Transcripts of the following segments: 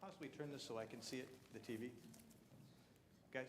possibly turn this so I can see it, the TV? Guys?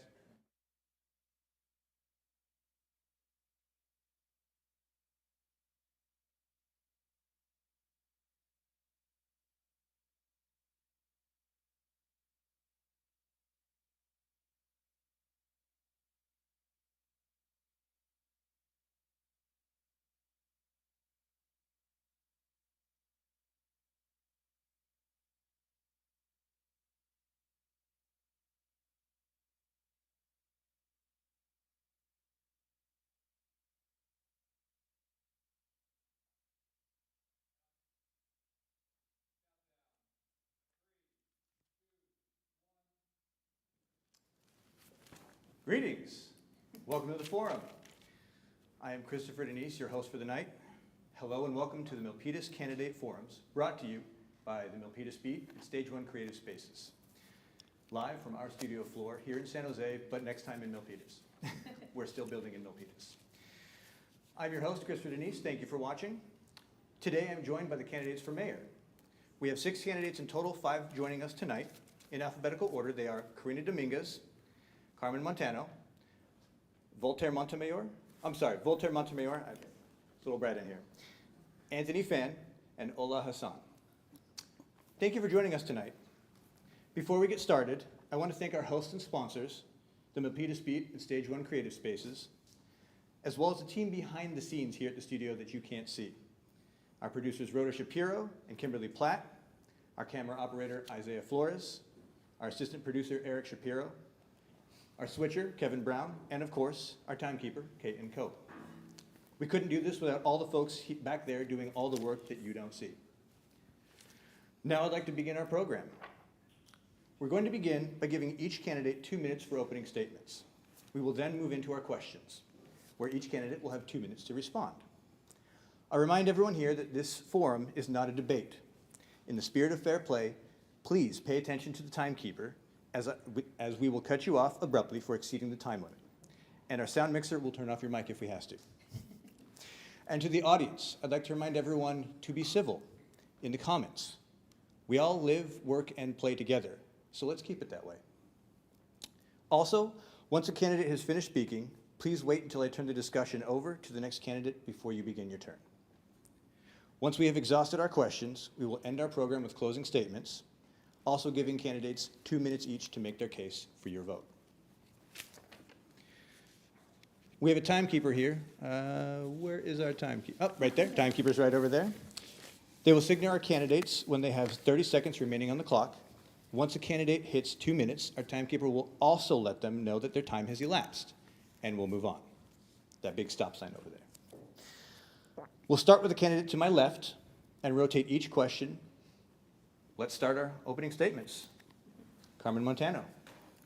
Greetings. Welcome to the forum. I am Christopher Denise, your host for the night. Hello and welcome to the Milpitas Candidate Forums, brought to you by the Milpitas Beat and StageOne Creative Spaces. Live from our studio floor here in San Jose, but next time in Milpitas. We're still building in Milpitas. I'm your host, Christopher Denise. Thank you for watching. Today I'm joined by the candidates for mayor. We have 6 candidates in total, 5 joining us tonight. In alphabetical order, they are Karina Dominguez, Carmen Montano, Voltaire Montemayor, it's a little bright in here, Anthony Fan, and Ola Hassan. Thank you for joining us tonight. Before we get started, I want to thank our hosts and sponsors, the Milpitas Beat and StageOne Creative Spaces, as well as the team behind the scenes here at the studio that you can't see. Our producers, Rhoda Shapiro and Kimberly Platt, our camera operator, Isaiah Flores, our assistant producer, Eric Shapiro, our switcher, Kevin Brown, and of course, our timekeeper, Caitlin Cope. We couldn't do this without all the folks back there doing all the work that you don't see. Now I'd like to begin our program. We're going to begin by giving each candidate 2 minutes for opening statements. We will then move into our questions, where each candidate will have 2 minutes to respond. I remind everyone here that this forum is not a debate. In the spirit of fair play, please pay attention to the timekeeper as we will cut you off abruptly for exceeding the time limit. And our sound mixer will turn off your mic if we have to. And to the audience, I'd like to remind everyone to be civil in the comments. We all live, work, and play together, so let's keep it that way. Also, once a candidate has finished speaking, please wait until I turn the discussion over to the next candidate before you begin your turn. Once we have exhausted our questions, we will end our program with closing statements, also giving candidates 2 minutes each to make their case for your vote. We have a timekeeper here. Where is our timekeeper? Oh, right there. Timekeeper's right over there. They will signal our candidates when they have 30 seconds remaining on the clock. Once a candidate hits 2 minutes, our timekeeper will also let them know that their time has elapsed, and we'll move on. That big stop sign over there. We'll start with the candidate to my left and rotate each question. Let's start our opening statements. Carmen Montano.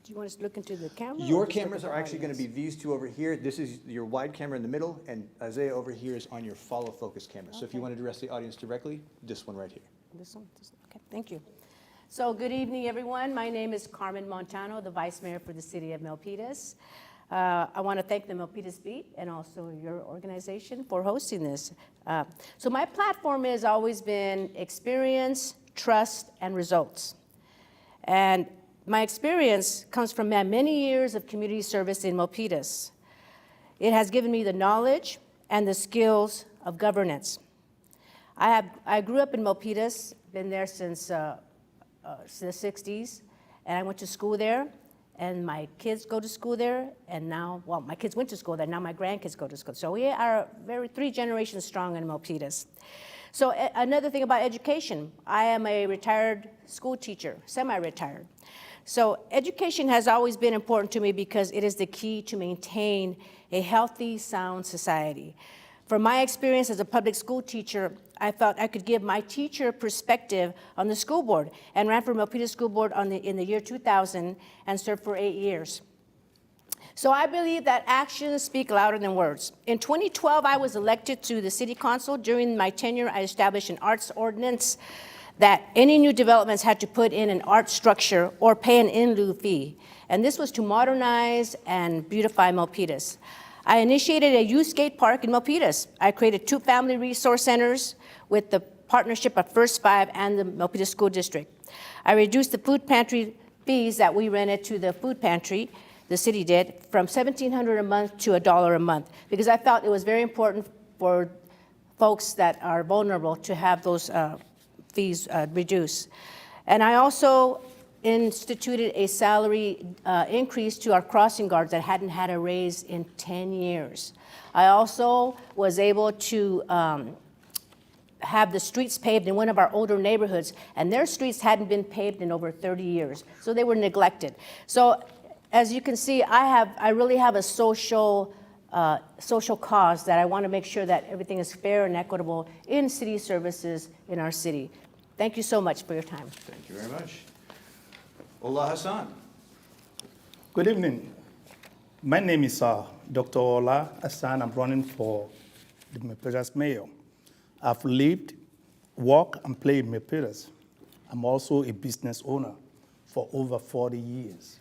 Do you want us to look into the camera? Your cameras are actually going to be these two over here. This is your wide camera in the middle, and Isaiah over here is on your follow focus camera. Okay. So if you want to address the audience directly, this one right here. This one? Okay, thank you. So good evening, everyone. My name is Carmen Montano, the Vice Mayor for the City of Milpitas. I want to thank the Milpitas Beat and also your organization for hosting this. So my platform has always been experience, trust, and results. And my experience comes from my many years of community service in Milpitas. It has given me the knowledge and the skills of governance. I grew up in Milpitas, been there since the 60s, and I went to school there, and my kids go to school there, and now, well, my kids went to school there, now my grandkids go to school. So we are 3 generations strong in Milpitas. So another thing about education, I am a retired school teacher, semi-retired. So education has always been important to me because it is the key to maintain a healthy, sound society. From my experience as a public school teacher, I felt I could give my teacher perspective on the school board and ran for Milpitas School Board in the year 2000 and served for 8 years. So I believe that actions speak louder than words. In 2012, I was elected to the City Council. During my tenure, I established an arts ordinance that any new developments had to put in an art structure or pay an in lieu fee. And this was to modernize and beautify Milpitas. I initiated a youth skate park in Milpitas. I created 2 family resource centers with the partnership of First Five and the Milpitas School District. I reduced the food pantry fees that we rented to the food pantry, the city did, from $1,700 a month to $1 a month, because I felt it was very important for folks that are vulnerable to have those fees reduced. And I also instituted a salary increase to our crossing guards that hadn't had a raise in 10 years. I also was able to have the streets paved in one of our older neighborhoods, and their streets hadn't been paved in over 30 years, so they were neglected. So as you can see, I really have a social cause that I want to make sure that everything is fair and equitable in city services in our city. Thank you so much for your time. Thank you very much. Ola Hassan. Good evening. My name is Dr. Ola Hassan. I'm running for the Milpitas Mayor. I've lived, worked, and played in Milpitas. I'm also a business owner for over 40 years.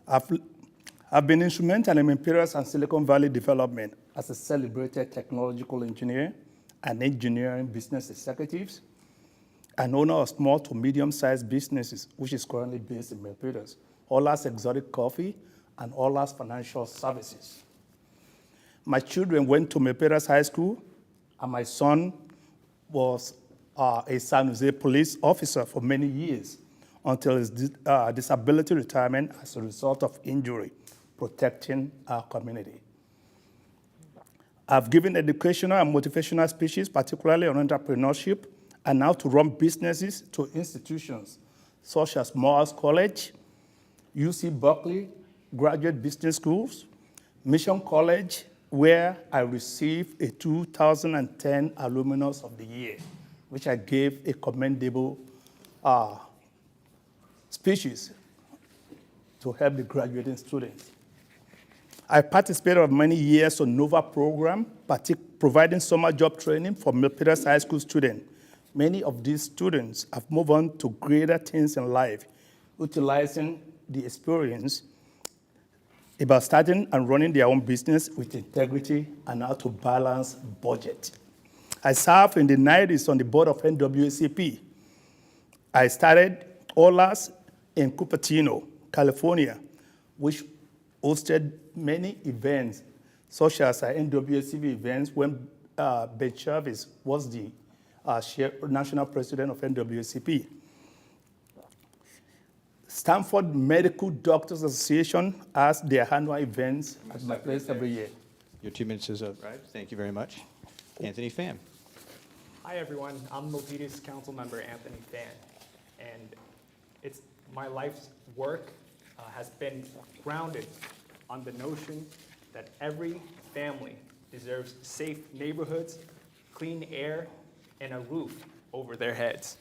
I've been instrumental in Milpitas and Silicon Valley development as a celebrated technological engineer and engineering business executive, and owner of small to medium-sized businesses, which is currently based in Milpitas, Ola's Exotic Coffee and Ola's Financial Services. My children went to Milpitas High School, and my son was a San Jose police officer for many years until his disability retirement as a result of injury, protecting our community. I've given educational and motivational speeches, particularly on entrepreneurship, and now to run businesses to institutions such as Morehouse College, UC Berkeley, Graduate Business Schools, Mission College, where I received a 2010 Alumnus of the Year, which I gave a commendable speeches to help the graduating students. I participated for many years on NOVA program, providing summer job training for Milpitas High School students. Many of these students have moved on to greater things in life, utilizing the experience about starting and running their own business with integrity and how to balance budget. I served in the 90s on the board of NAACP. I started Ola's in Cupertino, California, which hosted many events, such as NAACP events when Ben Chavez was the national president of NAACP. Stanford Medical Doctors Association has their annual events at my place every year. Your 2 minutes is up, right? Thank you very much. Anthony Pham. Hi, everyone. I'm Milpitas Council Member Anthony Pham, and my life's work has been grounded on the notion that every family deserves safe neighborhoods, clean air, and a roof over their heads.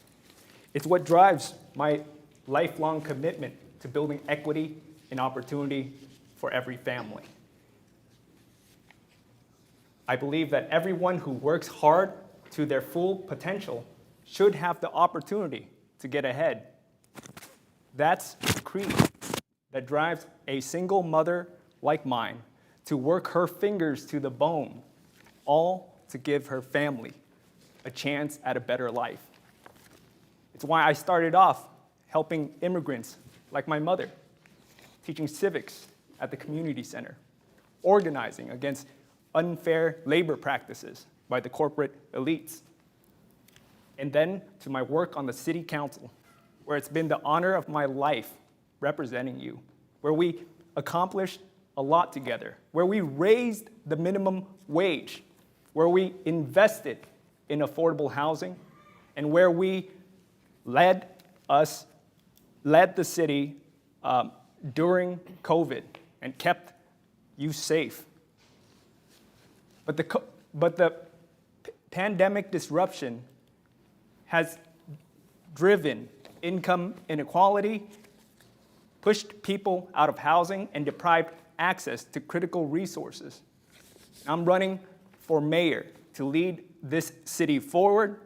It's what drives my lifelong commitment to building equity and opportunity for every family. I believe that everyone who works hard to their full potential should have the opportunity to get ahead. That's the creed that drives a single mother like mine to work her fingers to the bone, all to give her family a chance at a better life. It's why I started off helping immigrants like my mother, teaching civics at the community center, organizing against unfair labor practices by the corporate elites, and then to my work on the city council, where it's been the honor of my life representing you, where we accomplished a lot together, where we raised the minimum wage, where we invested in affordable housing, and where we led the city during COVID and kept you safe. But the pandemic disruption has driven income inequality, pushed people out of housing, and deprived access to critical resources. I'm running for mayor to lead this city forward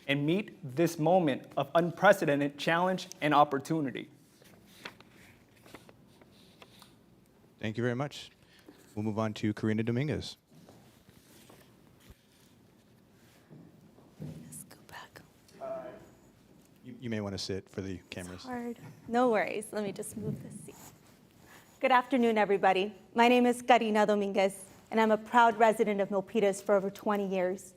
and meet this moment of unprecedented challenge and opportunity. Thank you very much. We'll move on to Karina Dominguez. you may want to sit for the cameras. Hard. No worries. Let me just move this seat. Good afternoon, everybody. My name is Karina Dominguez, and I'm a proud resident of Milpitas for over 20 years.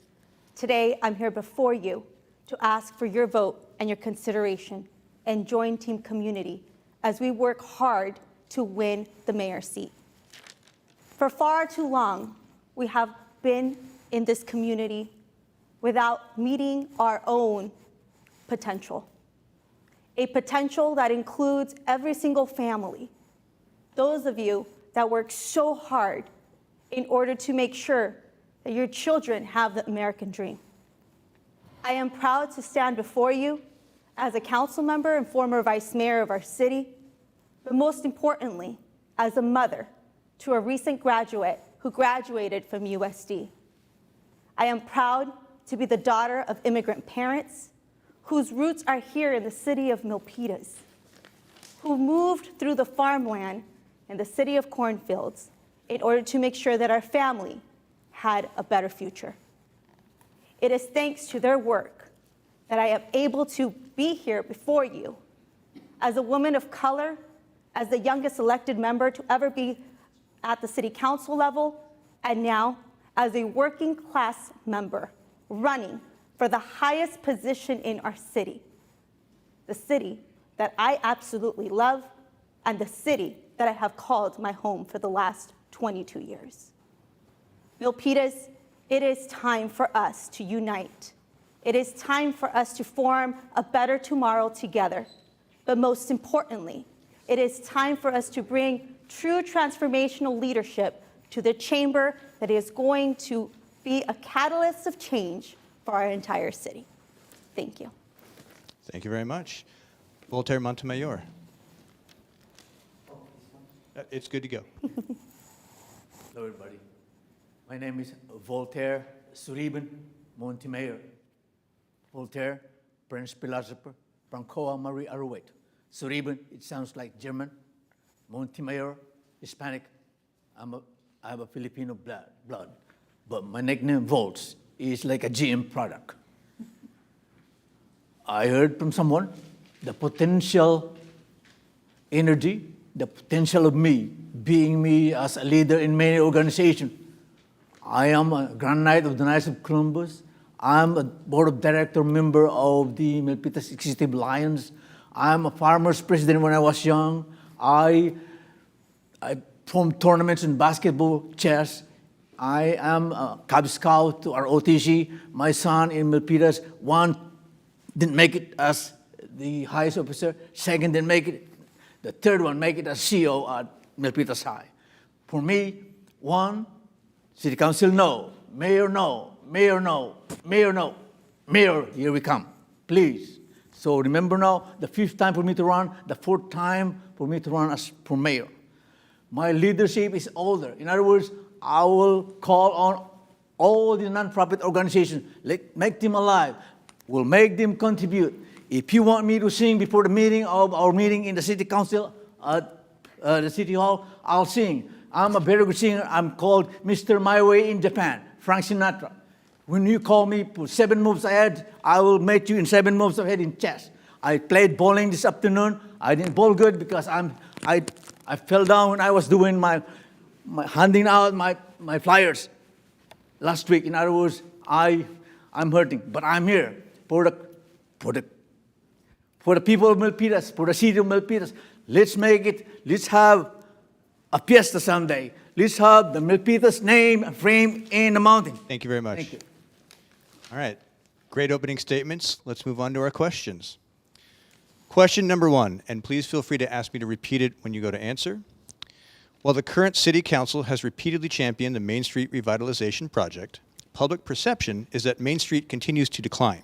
Today, I'm here before you to ask for your vote and your consideration and join Team Community as we work hard to win the mayor's seat. For far too long, we have been in this community without meeting our own potential. A potential that includes every single family, those of you that work so hard in order to make sure that your children have the American dream. I am proud to stand before you as a council member and former vice mayor of our city, but most importantly, as a mother to a recent graduate who graduated from USD. I am proud to be the daughter of immigrant parents whose roots are here in the city of Milpitas, who moved through the farmland in the city of cornfields in order to make sure that our family had a better future. It is thanks to their work that I am able to be here before you as a woman of color, as the youngest elected member to ever be at the city council level, and now as a working class member running for the highest position in our city, the city that I absolutely love, and the city that I have called my home for the last 22 years. Milpitas, it is time for us to unite. It is time for us to form a better tomorrow together. But most importantly, it is time for us to bring true transformational leadership to the chamber that is going to be a catalyst of change for our entire city. Thank you. Thank you very much. Voltaire Montemayor. It's good to go. Hello, everybody. My name is Voltaire Suriban Montemayor. Voltaire, Prince Philosopher, Francois Marie Arouet. Suriban, it sounds like German. Montemayor, Hispanic. I have a Filipino blood. But my nickname, Volts, is like a GM product. I heard from someone the potential energy, the potential of me, being me as a leader in many organizations. I am a Grand Knight of the Knights of Columbus. I'm a board of director member of the Milpitas Executive Lions. I'm a farmer's president when I was young. I formed tournaments in basketball, chess. I am a Cub Scout to our OTC. My son in Milpitas, one didn't make it as the highest officer, second didn't make it, the third one make it as CEO at Milpitas High. For me, one, City Council no, Mayor no, Mayor no, Mayor no, Mayor, here we come, please. So remember now, the fifth time for me to run, the fourth time for me to run as for mayor. My leadership is older. In other words, I will call on all the nonprofit organizations, make them alive, we'll make them contribute. If you want me to sing before the meeting of our meeting in the city council at the city hall, I'll sing. I'm a very good singer. I'm called Mr. My Way in Japan, Frank Sinatra. When you call me for 7 moves ahead, I will make you in 7 moves ahead in chess. I played bowling this afternoon. I didn't bowl good because I fell down when I was doing my handing out my flyers last week. In other words, I'm hurting, but I'm here for the people of Milpitas, for the city of Milpitas. Let's make it. Let's have a fiesta someday. Let's have the Milpitas name framed in the mountain. Thank you very much. Thank you. All right. Great opening statements. Let's move on to our questions. Question number 1, and please feel free to ask me to repeat it when you go to answer. While the current City Council has repeatedly championed the Main Street Revitalization Project, public perception is that Main Street continues to decline.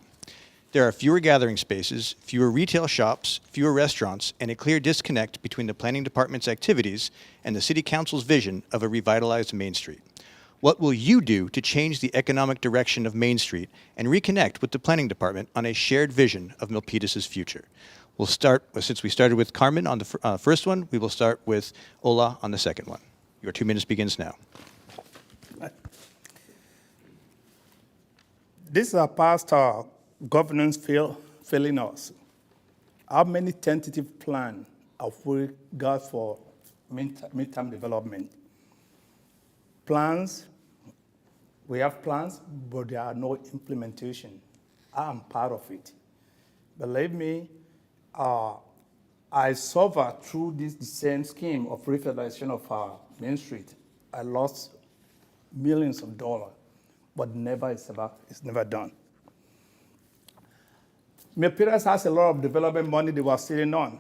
There are fewer gathering spaces, fewer retail shops, fewer restaurants, and a clear disconnect between the Planning Department's activities and the City Council's vision of a revitalized Main Street. What will you do to change the economic direction of Main Street and reconnect with the Planning Department on a shared vision of Milpitas' future? We'll start, since we started with Carmen on the first one, we will start with Ola on the second one. Your 2 minutes begins now. This is our past governance failing us. how many tentative plans have we got for midterm development? Plans, we have plans, but there are no implementation. I'm part of it. Believe me, I suffered through this design scheme of revitalization of Main Street. I lost millions of dollars, but it's never done. Milpitas has a lot of development money they were sitting on,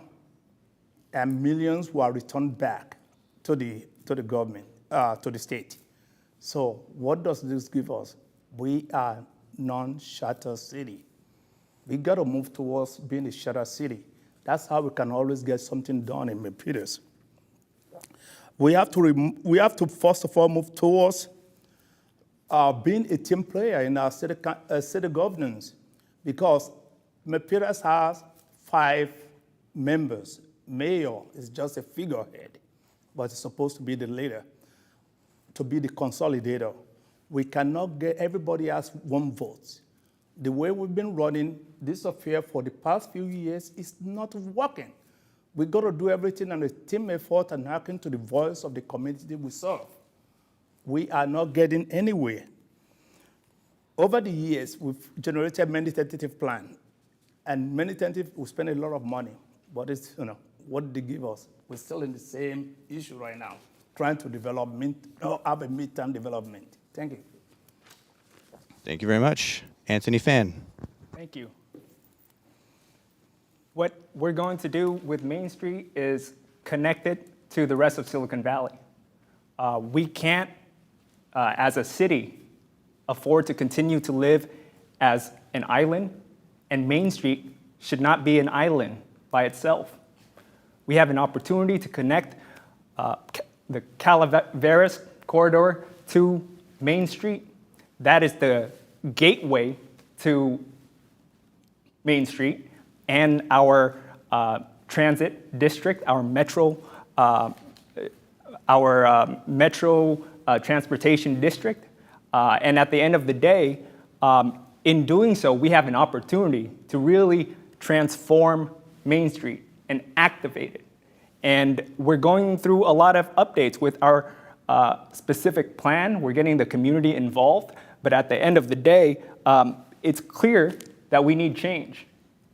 and millions were returned back to the government, to the state. So what does this give us? We are non-shutter city. We got to move towards being a shutter city. That's how we can always get something done in Milpitas. We have to first of all move towards being a team player in our city governance, because Milpitas has 5 members. Mayor is just a figurehead, but it's supposed to be the leader, to be the consolidator. We cannot get everybody has 1 vote. The way we've been running this affair for the past few years is not working. We got to do everything on a team effort and hearken to the voice of the community we serve. We are not getting anywhere. Over the years, we've generated many tentative plans, and many tentative, we spend a lot of money, but it's, what did they give us? We're still in the same issue right now, trying to develop, have a midterm development. Thank you. Thank you very much. Anthony Fan. Thank you. What we're going to do with Main Street is connect it to the rest of Silicon Valley. We can't, as a city, afford to continue to live as an island, and Main Street should not be an island by itself. We have an opportunity to connect the Calaveras corridor to Main Street. That is the gateway to Main Street and our transit district, our metro transportation district. And at the end of the day, in doing so, we have an opportunity to really transform Main Street and activate it. And we're going through a lot of updates with our specific plan. We're getting the community involved. But at the end of the day, it's clear that we need change.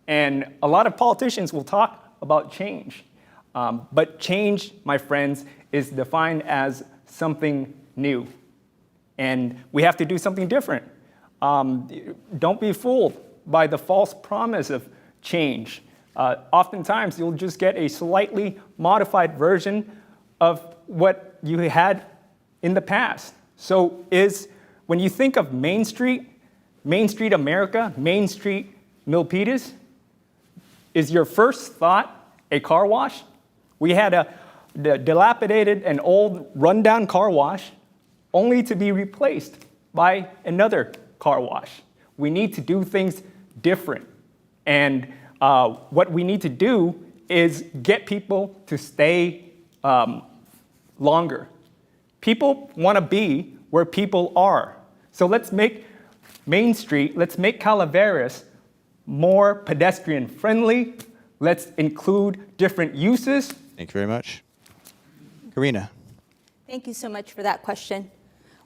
And a lot of politicians will talk about change. But change, my friends, is defined as something new. And we have to do something different. Don't be fooled by the false promise of change. Oftentimes, you'll just get a slightly modified version of what you had in the past. So when you think of Main Street America, Main Street Milpitas, is your first thought a car wash? We had a dilapidated and old rundown car wash only to be replaced by another car wash. We need to do things different. And what we need to do is get people to stay longer. People want to be where people are. So let's make Main Street, let's make Calaveras more pedestrian friendly. Let's include different uses. Thank you very much. Karina. Thank you so much for that question.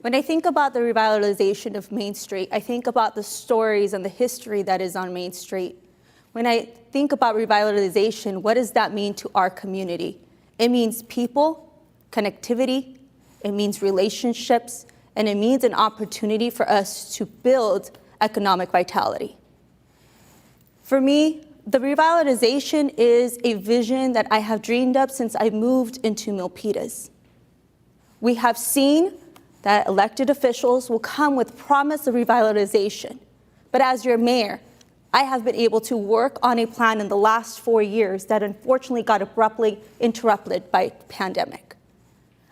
When I think about the revitalization of Main Street, I think about the stories and the history that is on Main Street. When I think about revitalization, what does that mean to our community? It means people, connectivity, it means relationships, and it means an opportunity for us to build economic vitality. For me, the revitalization is a vision that I have dreamed up since I moved into Milpitas. We have seen that elected officials will come with promise of revitalization. But as your mayor, I have been able to work on a plan in the last 4 years that unfortunately got abruptly interrupted by pandemic.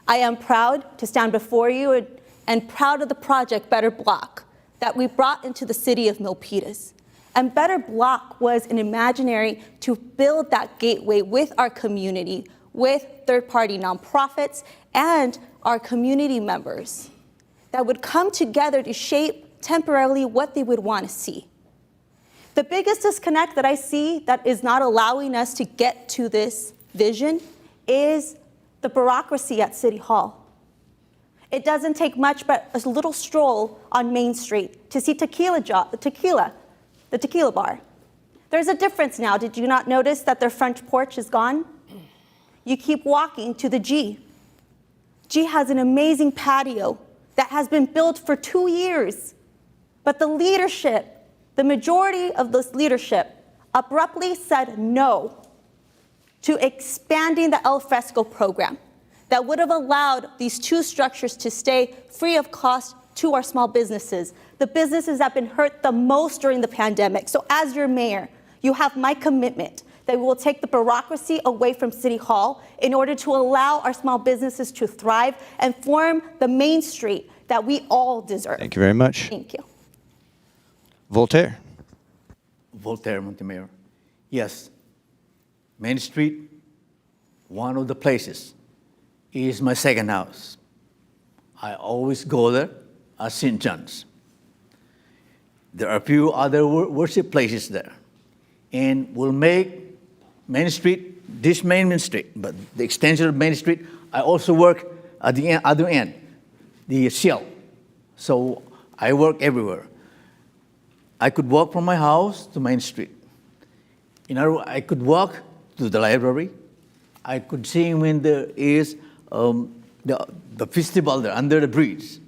I am proud to stand before you and proud of the project Better Block that we brought into the city of Milpitas. And Better Block was an imaginary to build that gateway with our community, with third-party nonprofits and our community members that would come together to shape temporarily what they would want to see. The biggest disconnect that I see that is not allowing us to get to this vision is the bureaucracy at City Hall. It doesn't take much but a little stroll on Main Street to see the tequila bar. There's a difference now. Did you not notice that their front porch is gone? You keep walking to the G. G has an amazing patio that has been built for 2 years. But the leadership, the majority of this leadership, abruptly said no to expanding the al fresco program that would have allowed these two structures to stay free of cost to our small businesses, the businesses that have been hurt the most during the pandemic. So as your mayor, you have my commitment that we will take the bureaucracy away from City Hall in order to allow our small businesses to thrive and form the Main Street that we all deserve. Thank you very much. Thank you. Voltaire. Voltaire, Mayor. Yes, Main Street, one of the places, is my second house. I always go there at St. John's. There are a few other worship places there. And we'll make Main Street, this Main Street, but the extension of Main Street, I also work at the other end, the Shell. So I work everywhere. I could walk from my house to Main Street. I could walk to the library. I could see when there is the festival there under the bridge.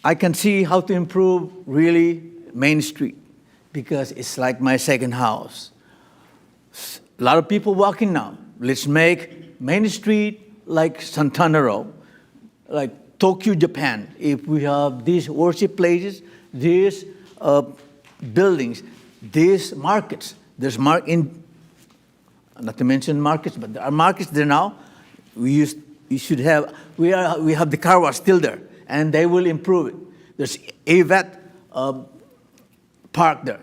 I can see how to improve really Main Street because it's like my second house. A lot of people walking now. Let's make Main Street like Santana Row, like Tokyo, Japan. If we have these worship places, these buildings, these markets, not to mention markets, but there are markets there now. We have the car wash still there, and they will improve it. There's AVET park there.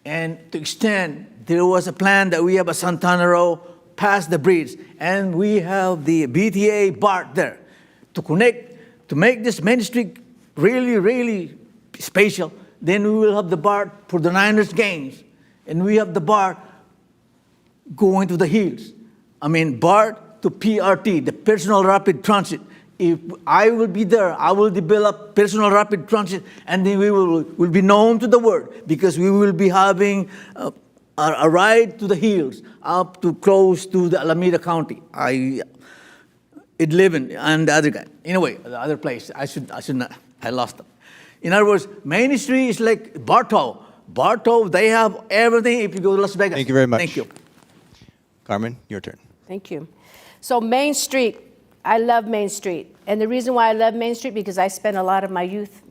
And to extend, there was a plan that we have a Santana Row past the bridge, and we have the BTA BART there to connect, to make this Main Street really, really special. Then we will have the BART for the Niners games, and we have the BART going to the hills. BART to PRT, the personal rapid transit. If I will be there, I will develop personal rapid transit, and then we will be known to the world because we will be having a ride to the hills, up to close to the Alameda County. I live in, and the other guy. Anyway, the other place, I should not, I lost them. In other words, Main Street is like Bartow. Bartow, they have everything if you go to Las Vegas. Thank you very much. Thank you. Carmen, your turn. Thank you. So Main Street, I love Main Street. And the reason why I love Main Street, because I spent a lot of my youth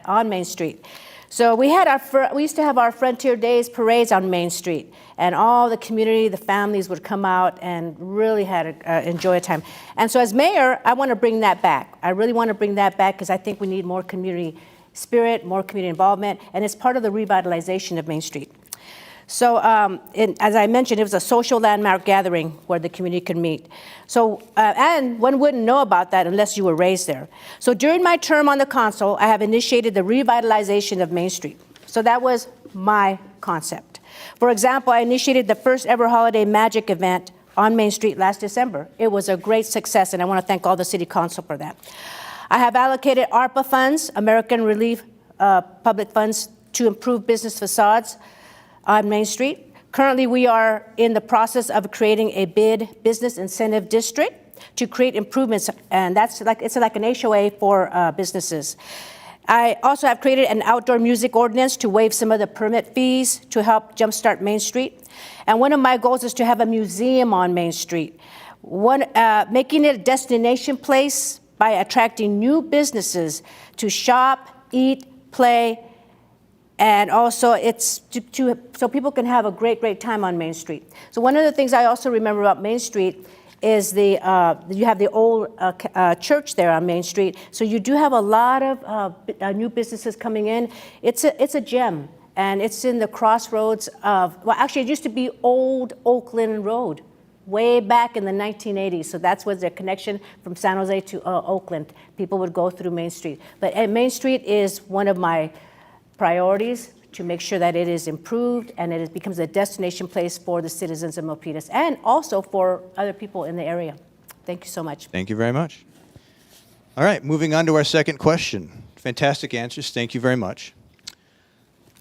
on Main Street. So we used to have our Frontier Days parades on Main Street. And all the community, the families would come out and really enjoy a time. And so as mayor, I want to bring that back. I really want to bring that back because I think we need more community spirit, more community involvement, and it's part of the revitalization of Main Street. So as I mentioned, it was a social landmark gathering where the community could meet. So, and one wouldn't know about that unless you were raised there. So during my term on the council, I have initiated the revitalization of Main Street. So that was my concept. For example, I initiated the first ever holiday magic event on Main Street last December. It was a great success, and I want to thank all the city council for that. I have allocated ARPA funds, American Relief Public Funds, to improve business facades on Main Street. Currently, we are in the process of creating a BID, Business Incentive District, to create improvements, and it's like an HOA for businesses. I also have created an outdoor music ordinance to waive some of the permit fees to help jumpstart Main Street. And one of my goals is to have a museum on Main Street, making it a destination place by attracting new businesses to shop, eat, play, and also it's so people can have a great time on Main Street. So one of the things I also remember about Main Street is you have the old church there on Main Street. So you do have a lot of new businesses coming in. It's a gem, and it's in the crossroads of, well, actually it used to be Old Oakland Road, way back in the 1980s. So that's where the connection from San Jose to Oakland. People would go through Main Street. But Main Street is one of my priorities to make sure that it is improved and it becomes a destination place for the citizens of Milpitas and also for other people in the area. Thank you so much. Thank you very much. All right, moving on to our second question. Fantastic answers. Thank you very much.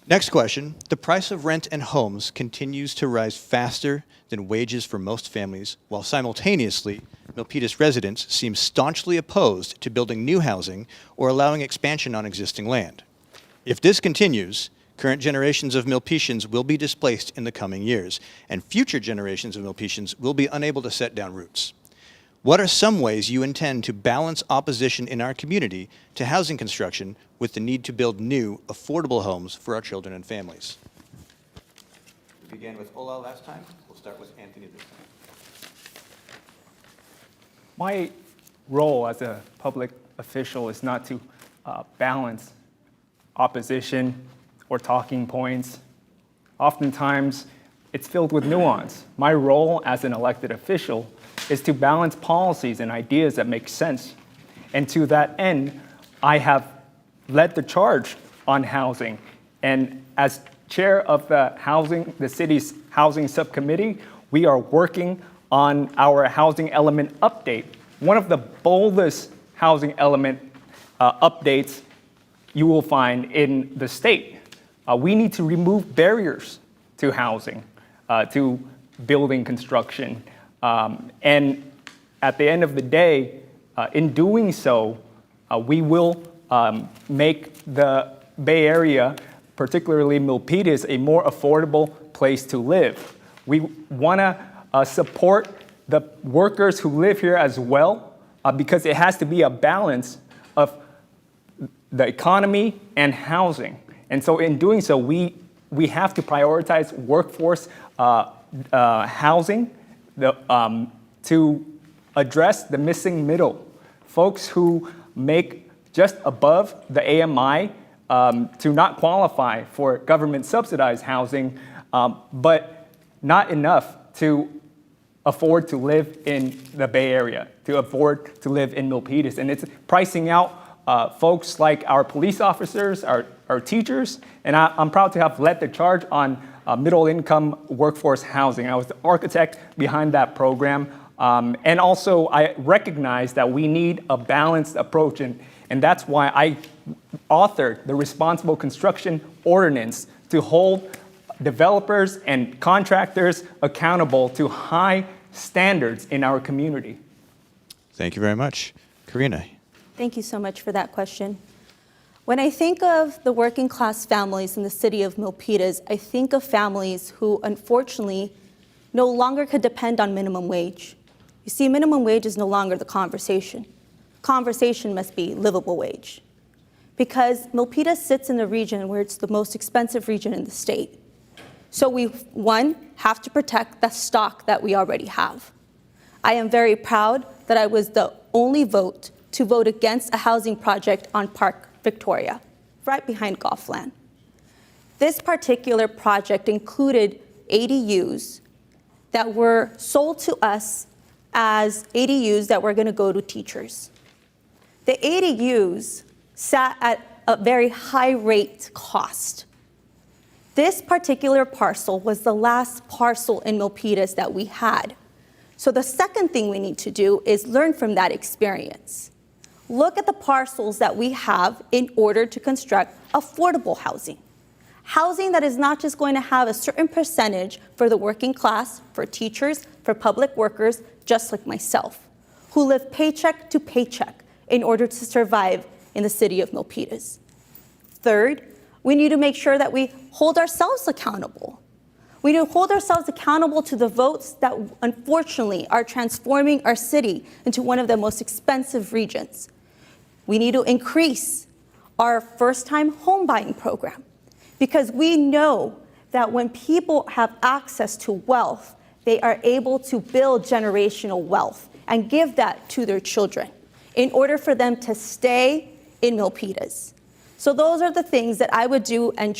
Next question. The price of rent and homes continues to rise faster than wages for most families, while simultaneously, Milpitas residents seem staunchly opposed to building new housing or allowing expansion on existing land. If this continues, current generations of Milpitians will be displaced in the coming years, and future generations of Milpitians will be unable to set down roots. What are some ways you intend to balance opposition in our community to housing construction with the need to build new, affordable homes for our children and families? We began with Ola last time. We'll start with Anthony this time. My role as a public official is not to balance opposition or talking points. Oftentimes, it's filled with nuance. My role as an elected official is to balance policies and ideas that make sense. And to that end, I have led the charge on housing. And as chair of the city's housing subcommittee, we are working on our housing element update. One of the boldest housing element updates you will find in the state. We need to remove barriers to housing, to building construction. And at the end of the day, in doing so, we will make the Bay Area, particularly Milpitas, a more affordable place to live. We want to support the workers who live here as well, because it has to be a balance of the economy and housing. And so in doing so, we have to prioritize workforce housing to address the missing middle. Folks who make just above the AMI to not qualify for government subsidized housing, but not enough to afford to live in the Bay Area, to afford to live in Milpitas. And it's pricing out folks like our police officers, our teachers, and I'm proud to have led the charge on middle-income workforce housing. I was the architect behind that program. And also, I recognize that we need a balanced approach, and that's why I authored the Responsible Construction Ordinance to hold developers and contractors accountable to high standards in our community. Thank you very much. Karina. Thank you so much for that question. When I think of the working class families in the city of Milpitas, I think of families who unfortunately no longer could depend on minimum wage. You see, minimum wage is no longer the conversation. Conversation must be livable wage. Because Milpitas sits in a region where it's the most expensive region in the state. So we, one, have to protect the stock that we already have. I am very proud that I was the only vote to vote against a housing project on Park Victoria, right behind Golfland. This particular project included ADUs that were sold to us as ADUs that were going to go to teachers. The ADUs sat at a very high rate cost. This particular parcel was the last parcel in Milpitas that we had. So the second thing we need to do is learn from that experience. Look at the parcels that we have in order to construct affordable housing. Housing that is not just going to have a certain percentage for the working class, for teachers, for public workers, just like myself, who live paycheck to paycheck in order to survive in the city of Milpitas. Third, we need to make sure that we hold ourselves accountable. We need to hold ourselves accountable to the votes that unfortunately are transforming our city into one of the most expensive regions. We need to increase our first-time home buying program because we know that when people have access to wealth, they are able to build generational wealth and give that to their children in order for them to stay in Milpitas. So those are the things that I would do and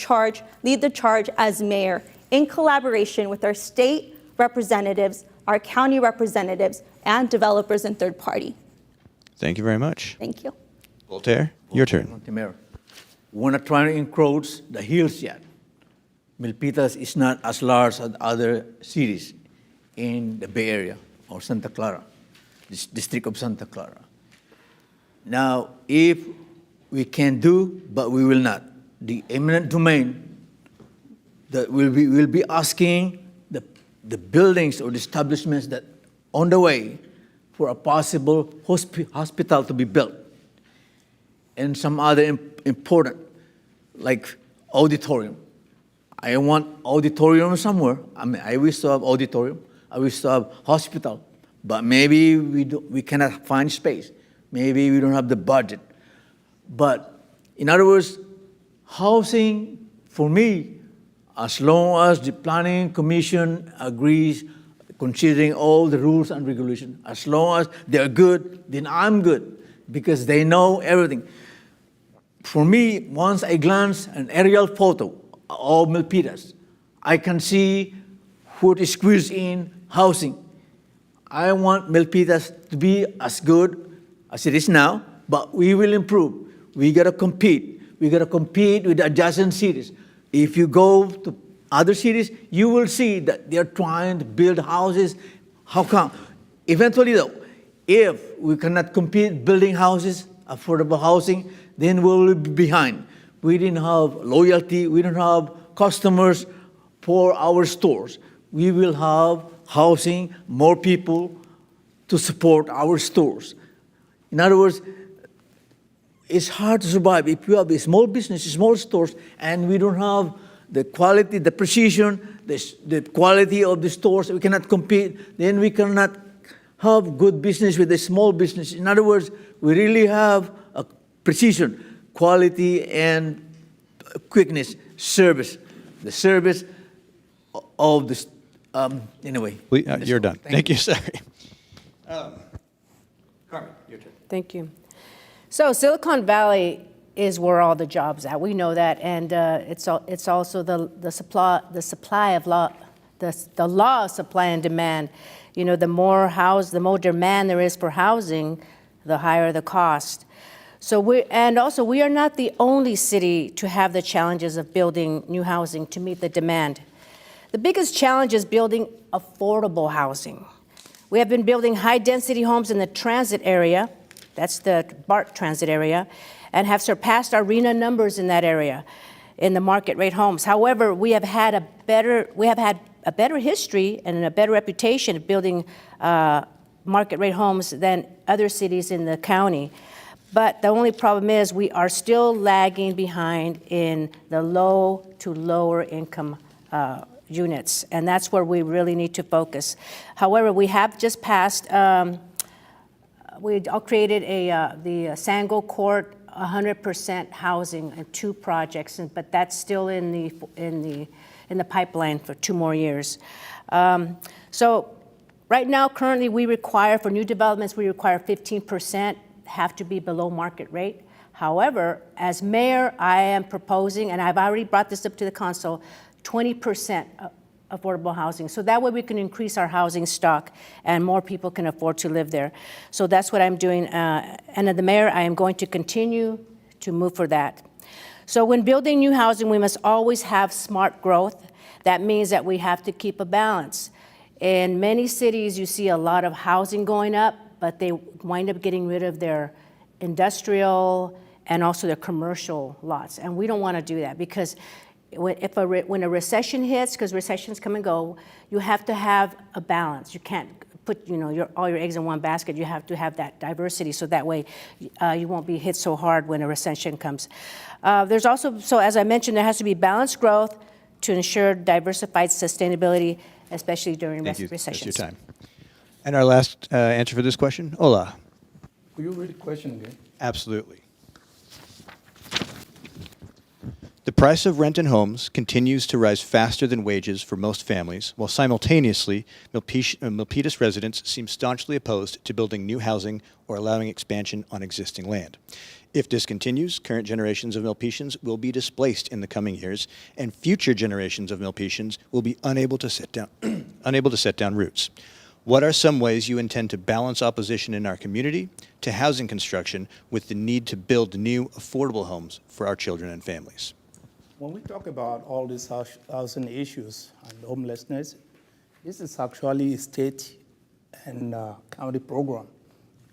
lead the charge as mayor in collaboration with our state representatives, our county representatives, and developers and third party. Thank you very much. Thank you. Voltaire, your turn. Mayor, we're not trying to encroach the hills yet. Milpitas is not as large as other cities in the Bay Area or Santa Clara, this district of Santa Clara. Now, if we can do, but we will not, the eminent domain that we'll be asking the buildings or the establishments that on the way for a possible hospital to be built, and some other important, like auditorium. I want auditorium somewhere. I mean, I wish to have auditorium. I wish to have hospital, but maybe we cannot find space. Maybe we don't have the budget. But in other words, housing for me, as long as the planning commission agrees, considering all the rules and regulations, as long as they're good, then I'm good, because they know everything. For me, once I glance an aerial photo of Milpitas, I can see what is squeezed in housing. I want Milpitas to be as good as it is now, but we will improve. We gotta compete. We gotta compete with the adjacent cities. If you go to other cities, you will see that they're trying to build houses. How come? Eventually though, if we cannot compete building houses, affordable housing, then we'll be behind. We didn't have loyalty, we don't have customers for our stores. We will have housing, more people to support our stores. In other words, it's hard to survive if you have a small business, small stores, and we don't have the quality, the precision, the quality of the stores. We cannot compete. Then we cannot have good business with a small business. In other words, we really have a precision, quality, and quickness, service. The service of the, anyway. You're done. Thank you, sorry. Carmen, your turn. Thank you. So Silicon Valley is where all the jobs are. We know that, and it's also the law of supply and demand. You know, the more demand there is for housing, the higher the cost. So we are not the only city to have the challenges of building new housing to meet the demand. The biggest challenge is building affordable housing. We have been building high-density homes in the transit area, that's the BART transit area, and have surpassed our RENA numbers in that area, in the market rate homes. However, we have had a better history and a better reputation of building market rate homes than other cities in the county. But the only problem is we are still lagging behind in the low to lower income units, and that's where we really need to focus. However, we have just passed, we all created the Sango Court 100% housing in 2 projects, but that's still in the pipeline for 2 more years. So right now, currently, we require, for new developments, we require 15% have to be below market rate. However, as mayor, I am proposing, and I've already brought this up to the council, 20% affordable housing. So that way we can increase our housing stock and more people can afford to live there. So that's what I'm doing. And as the mayor, I am going to continue to move for that. So when building new housing, we must always have smart growth. That means that we have to keep a balance. In many cities, you see a lot of housing going up, but they wind up getting rid of their industrial and also their commercial lots. And we don't want to do that, because when a recession hits, because recessions come and go, you have to have a balance. You can't put all your eggs in one basket. You have to have that diversity, so that way you won't be hit so hard when a recession comes. There's also, so as I mentioned, there has to be balanced growth to ensure diversified sustainability, especially during recessions. That's your time. And our last answer for this question, Ola. Could you read the question again? Absolutely. The price of rent in homes continues to rise faster than wages for most families, while simultaneously, Milpitas residents seem staunchly opposed to building new housing or allowing expansion on existing land. If this continues, current generations of Milpitians will be displaced in the coming years, and future generations of Milpitians will be unable to set down roots. What are some ways you intend to balance opposition in our community to housing construction with the need to build new, affordable homes for our children and families? When we talk about all these housing issues and homelessness, this is actually a state and county program,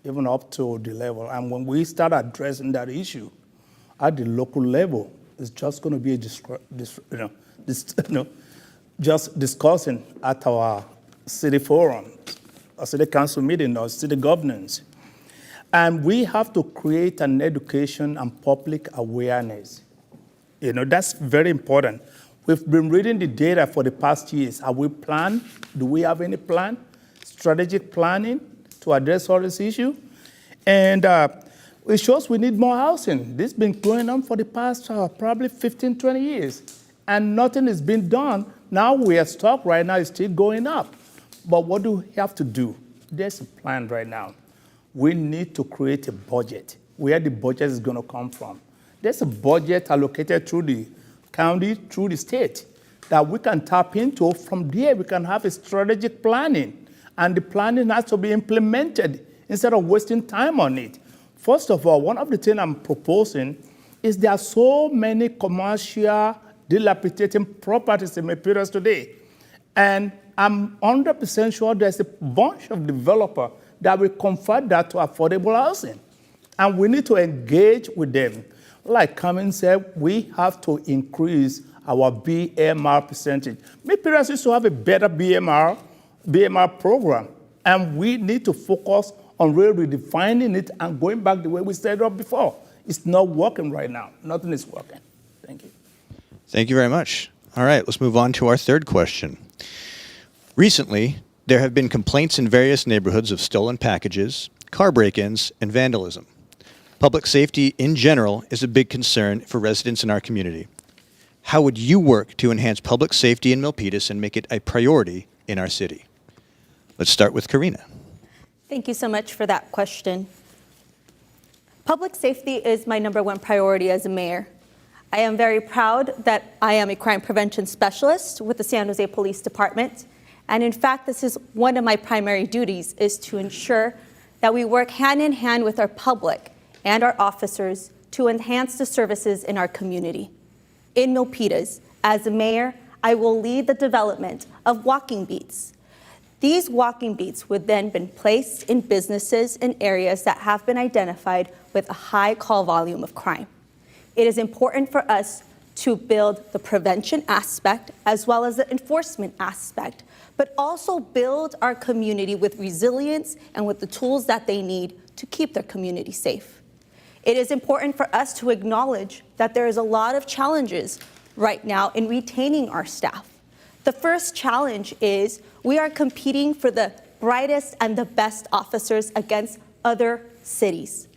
even up to the level. And when we start addressing that issue at the local level, it's just going to be just discussing at our city forum, or city council meeting, or city governance. And we have to create an education and public awareness. That's very important. We've been reading the data for the past years. Have we planned? Do we have any plan? Strategic planning to address all this issue? And it shows we need more housing. This has been going on for the past probably 15, 20 years. And nothing has been done. Now we are stuck right now, it's still going up. But what do we have to do? There's a plan right now. We need to create a budget. Where the budget is going to come from. There's a budget allocated through the county, through the state, that we can tap into. From there, we can have a strategic planning. And the planning has to be implemented instead of wasting time on it. First of all, one of the things I'm proposing is there are so many commercial dilapidating properties in Milpitas today. And I'm 100% sure there's a bunch of developers that will convert that to affordable housing. And we need to engage with them. Like Carmen said, we have to increase our BMR percentage. Milpitas used to have a better BMR program, and we need to focus on really redefining it and going back the way we set it up before. It's not working right now. Nothing is working. Thank you. Thank you very much. All right, let's move on to our third question. Recently, there have been complaints in various neighborhoods of stolen packages, car break-ins, and vandalism. Public safety in general is a big concern for residents in our community. How would you work to enhance public safety in Milpitas and make it a priority in our city? Let's start with Karina. Thank you so much for that question. Public safety is my #1 priority as a mayor. I am very proud that I am a crime prevention specialist with the San Jose Police Department. And in fact, this is one of my primary duties, is to ensure that we work hand in hand with our public and our officers to enhance the services in our community. In Milpitas, as a mayor, I will lead the development of walking beats. These walking beats would then be placed in businesses and areas that have been identified with a high call volume of crime. It is important for us to build the prevention aspect as well as the enforcement aspect, but also build our community with resilience and with the tools that they need to keep their community safe. It is important for us to acknowledge that there is a lot of challenges right now in retaining our staff. The first challenge is we are competing for the brightest and the best officers against other cities.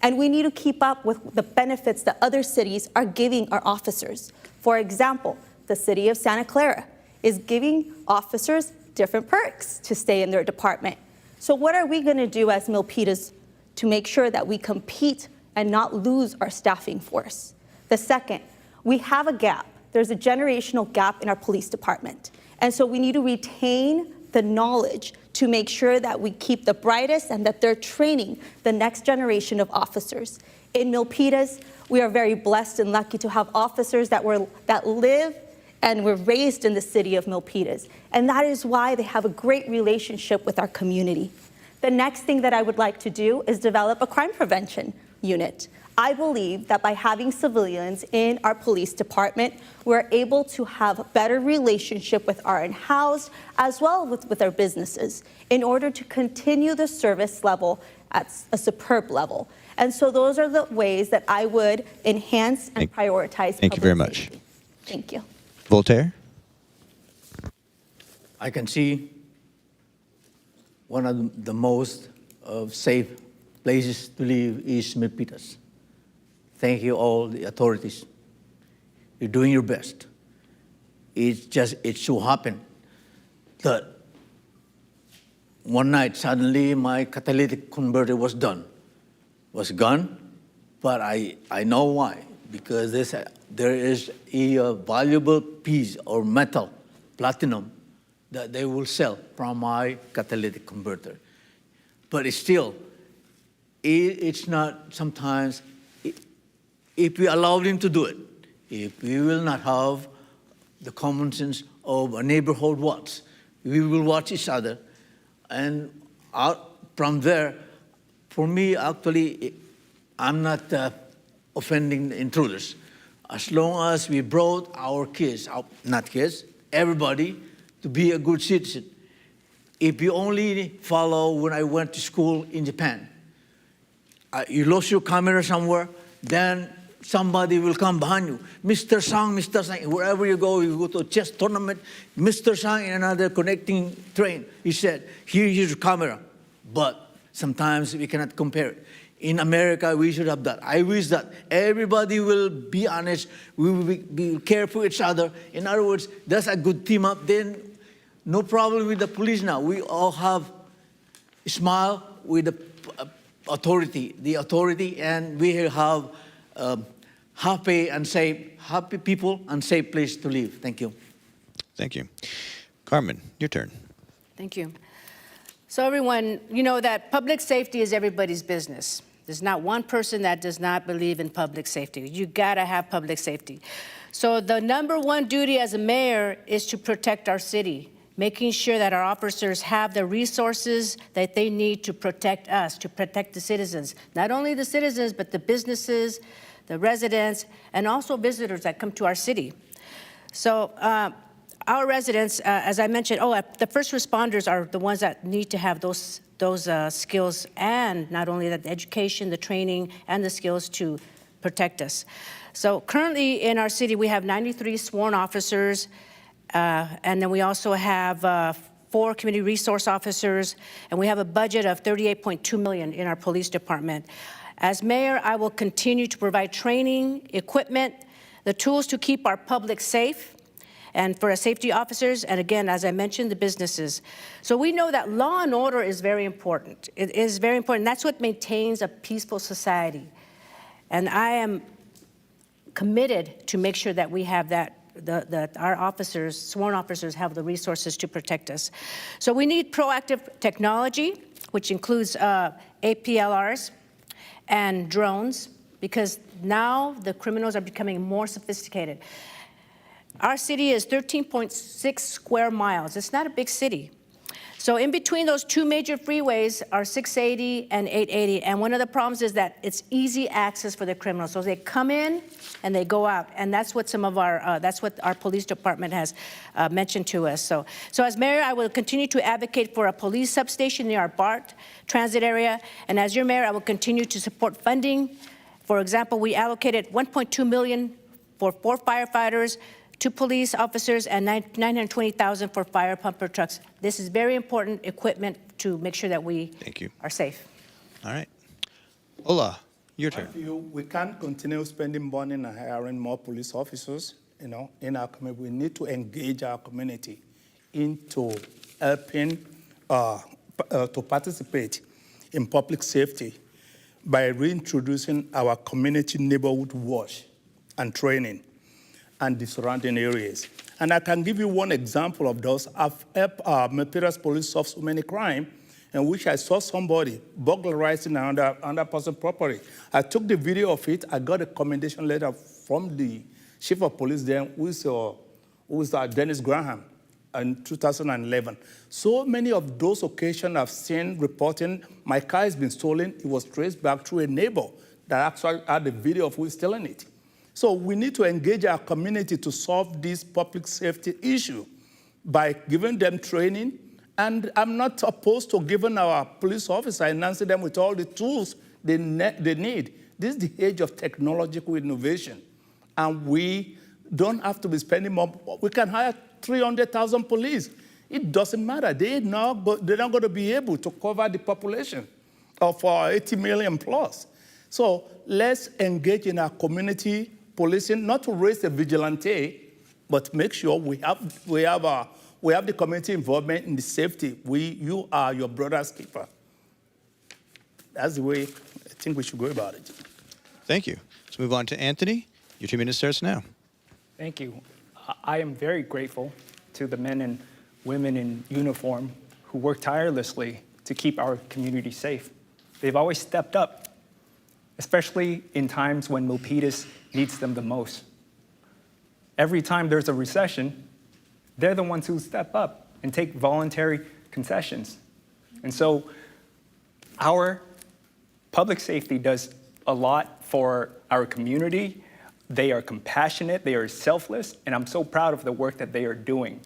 And we need to keep up with the benefits that other cities are giving our officers. For example, the city of Santa Clara is giving officers different perks to stay in their department. So what are we going to do as Milpitas to make sure that we compete and not lose our staffing force? The second, we have a gap. There's a generational gap in our police department. And so we need to retain the knowledge to make sure that we keep the brightest and that they're training the next generation of officers. In Milpitas, we are very blessed and lucky to have officers that live and were raised in the city of Milpitas. And that is why they have a great relationship with our community. The next thing that I would like to do is develop a crime prevention unit. I believe that by having civilians in our police department, we're able to have a better relationship with our in-house as well with our businesses in order to continue the service level at a superb level. And so those are the ways that I would enhance and prioritize. Thank you very much. Safety. Thank you. Voltaire? I can see one of the most safe places to live is Milpitas. Thank you all the authorities. You're doing your best. It so happened that one night suddenly my catalytic converter was gone, but I know why. Because there is a valuable piece or metal, platinum, that they will sell from my catalytic converter. But it's not sometimes, if we allow them to do it, if we will not have the common sense of a neighborhood watch, we will watch each other. And out from there, for me, actually, I'm not offending the intruders. As long as we brought our kids, not kids, everybody, to be a good citizen. If you only follow when I went to school in Japan, you lost your camera somewhere, then somebody will come behind you. Mr. Sang, wherever you go to a chess tournament, Mr. Sang in another connecting train, he said, here's your camera. But sometimes we cannot compare it. In America, we should have that. I wish that everybody will be honest, we will be careful with each other. In other words, that's a good team up. Then no problem with the police now. We all have a smile with the authority, and we have happy people and safe place to live. Thank you. Thank you. Carmen, your turn. Thank you. So everyone, you know that public safety is everybody's business. There's not one person that does not believe in public safety. You gotta have public safety. So the number one duty as a mayor is to protect our city, making sure that our officers have the resources that they need to protect us, to protect the citizens. Not only the citizens, but the businesses, the residents, and also visitors that come to our city. So our residents, as I mentioned, the first responders are the ones that need to have those skills, and not only that, the education, the training, and the skills to protect us. So currently in our city, we have 93 sworn officers, and then we also have 4 community resource officers, and we have a budget of $38.2 million in our police department. As mayor, I will continue to provide training, equipment, the tools to keep our public safe, and for our safety officers, and again, as I mentioned, the businesses. So we know that law and order is very important. It is very important. That's what maintains a peaceful society. And I am committed to make sure that we have that, that our officers, sworn officers, have the resources to protect us. So we need proactive technology, which includes APLRs and drones, because now the criminals are becoming more sophisticated. Our city is 13.6 square miles. It's not a big city. So in between those 2 major freeways are 680 and 880. And one of the problems is that it's easy access for the criminals. So they come in and they go out. And that's what some of our, that's what our police department has mentioned to us. So as mayor, I will continue to advocate for a police substation near our BART transit area. And as your mayor, I will continue to support funding. For example, we allocated $1.2 million for 4 firefighters, 2 police officers, and $920,000 for fire pumper trucks. This is very important equipment to make sure that we are safe. All right. Ola, your turn. I feel we can't continue spending money and hiring more police officers, in our community. We need to engage our community into helping to participate in public safety by reintroducing our community neighborhood watch and training and the surrounding areas. And I can give you one example of those. I've helped Milpitas police solve so many crimes in which I saw somebody burglarizing another person's property. I took the video of it. I got a commendation letter from the chief of police then, who is Dennis Graham, in 2011. So many of those occasions I've seen reporting, my car has been stolen. It was traced back through a neighbor that actually had the video of who is stealing it. So we need to engage our community to solve this public safety issue by giving them training. And I'm not opposed to giving our police officers, enhancing them with all the tools they need. This is the age of technological innovation. And we don't have to be spending more. We can hire 300,000 police. It doesn't matter. They're not going to be able to cover the population of 80 million plus. So let's engage in our community policing, not to raise the vigilante, but make sure we have the community involvement in the safety. You are your brother's keeper. That's the way I think we should go about it. Thank you. Let's move on to Anthony. Your 2 minutes starts now. Thank you. I am very grateful to the men and women in uniform who work tirelessly to keep our community safe. They've always stepped up, especially in times when Milpitas needs them the most. every time there's a recession, they're the ones who step up and take voluntary concessions. And so our public safety does a lot for our community. They are compassionate, they are selfless, and I'm so proud of the work that they are doing.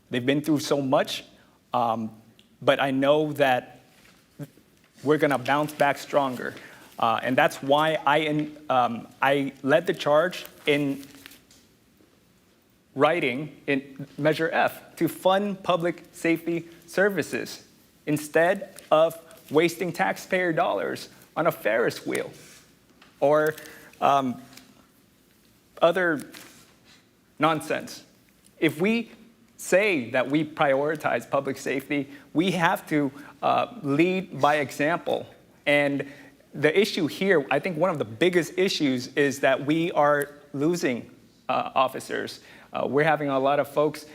They've been through so much, but I know that we're gonna bounce back stronger. And that's why I led the charge in writing in Measure F to fund public safety services instead of wasting taxpayer dollars on a Ferris wheel or other nonsense. If we say that we prioritize public safety, we have to lead by example. And the issue here, I think one of the biggest issues is that we are losing officers. We're having a lot of folks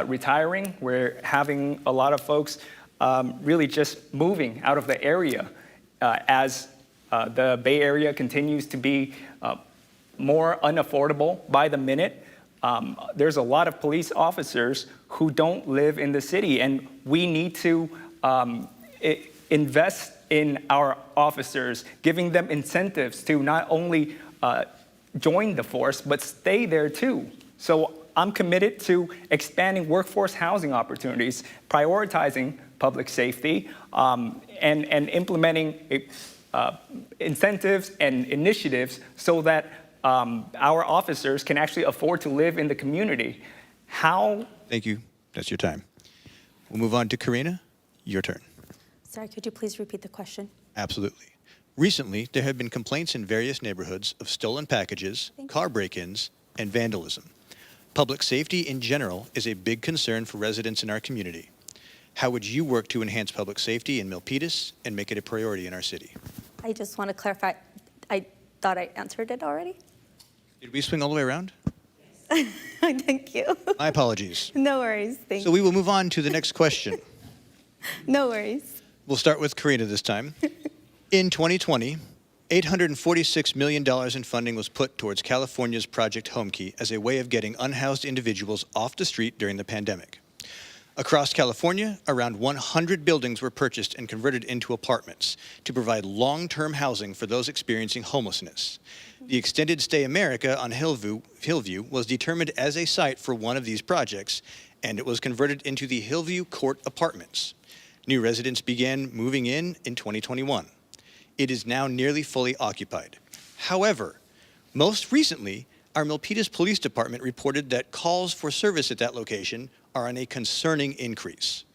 retiring. We're having a lot of folks really just moving out of the area as the Bay Area continues to be more unaffordable by the minute. There's a lot of police officers who don't live in the city, and we need to invest in our officers, giving them incentives to not only join the force, but stay there too. So I'm committed to expanding workforce housing opportunities, prioritizing public safety, and implementing incentives and initiatives so that our officers can actually afford to live in the community. How? Thank you. That's your time. We'll move on to Karina. Your turn. Sorry, could you please repeat the question? Absolutely. Recently, there have been complaints in various neighborhoods of stolen packages, car break-ins, and vandalism. Public safety in general is a big concern for residents in our community. How would you work to enhance public safety in Milpitas and make it a priority in our city? I just want to clarify, I thought I answered it already. Did we swing all the way around? Thank you. My apologies. No worries, thank So we will move on to the next question. No worries. We'll start with Karina this time. In 2020, $846 million in funding was put towards California's Project Homekey as a way of getting unhoused individuals off the street during the pandemic. Across California, around 100 buildings were purchased and converted into apartments to provide long-term housing for those experiencing homelessness. The Extended Stay America on Hillview was determined as a site for one of these projects, and it was converted into the Hillview Court Apartments. New residents began moving in 2021. It is now nearly fully occupied. However, most recently, our Milpitas Police Department reported that calls for service at that location are on a concerning increase.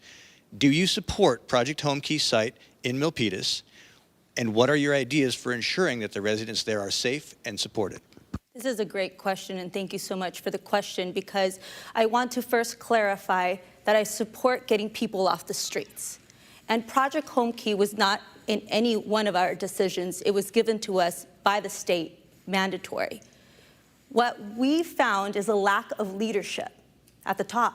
Do you support Project Homekey's site in Milpitas? And what are your ideas for ensuring that the residents there are safe and supported? This is a great question, and thank you so much for the question, because I want to first clarify that I support getting people off the streets. And Project Homekey was not in any one of our decisions. It was given to us by the state, mandatory. What we found is a lack of leadership at the top.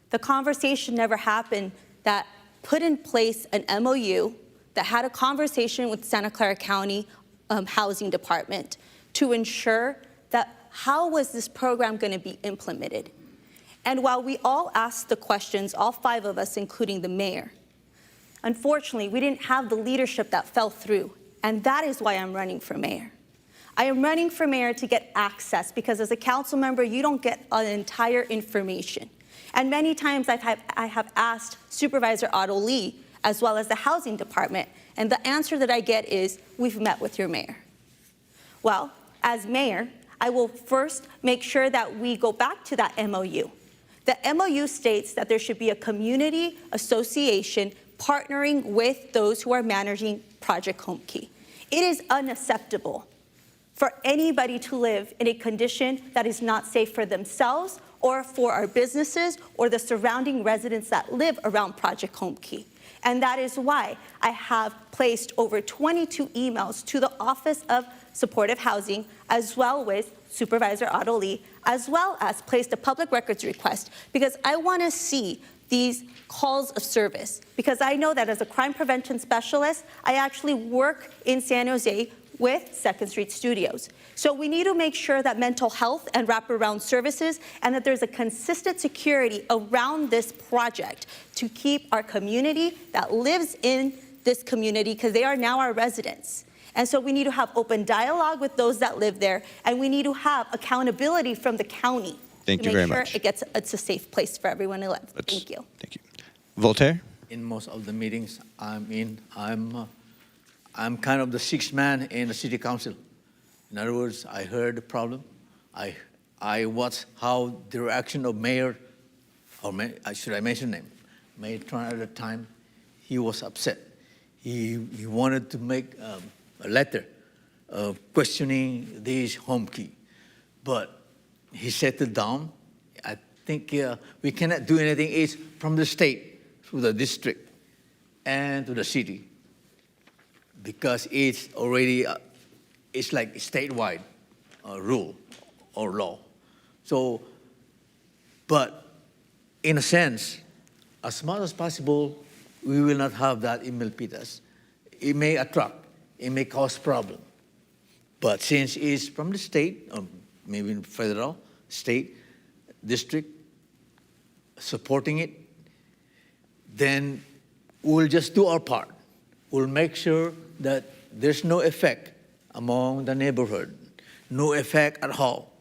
The conversation never happened that put in place an MOU that had a conversation with Santa Clara County Housing Department to ensure that how was this program going to be implemented. And while we all asked the questions, all 5 of us, including the mayor, unfortunately, we didn't have the leadership that fell through, and that is why I'm running for mayor. I am running for mayor to get access, because as a council member, you don't get an entire information. And many times I have asked Supervisor Otto Lee, as well as the housing department, and the answer that I get is, we've met with your mayor. Well, as mayor, I will first make sure that we go back to that MOU. The MOU states that there should be a community association partnering with those who are managing Project Homekey. It is unacceptable for anybody to live in a condition that is not safe for themselves or for our businesses or the surrounding residents that live around Project Homekey. And that is why I have placed over 22 emails to the Office of Supportive Housing, as well as Supervisor Otto Lee, as well as placed a public records request, because I want to see these calls of service, because I know that as a crime prevention specialist, I actually work in San Jose with Second Street Studios. So we need to make sure that mental health and wraparound services and that there's a consistent security around this project to keep our community that lives in this community, because they are now our residents. And so we need to have open dialogue with those that live there, and we need to have accountability from the county Thank to you very make much. sure it's a safe place for everyone to live. Thank you. Thank you. Voltaire? In most of the meetings I'm in, I'm kind of the sixth man in the city council. In other words, I heard the problem. I watched how the reaction of mayor, or should I mention name? Mayor Tron at the time, he was upset. He wanted to make a letter questioning this home key, but he settled down. I think we cannot do anything. It's from the state to the district and to the city, because it's already, it's like statewide rule or law. So, but in a sense, as much as possible, we will not have that in Milpitas. It may attract, it may cause problem. But since it's from the state, or maybe federal, state, district, supporting it, then we'll just do our part. We'll make sure that there's no effect among the neighborhood, no effect at all.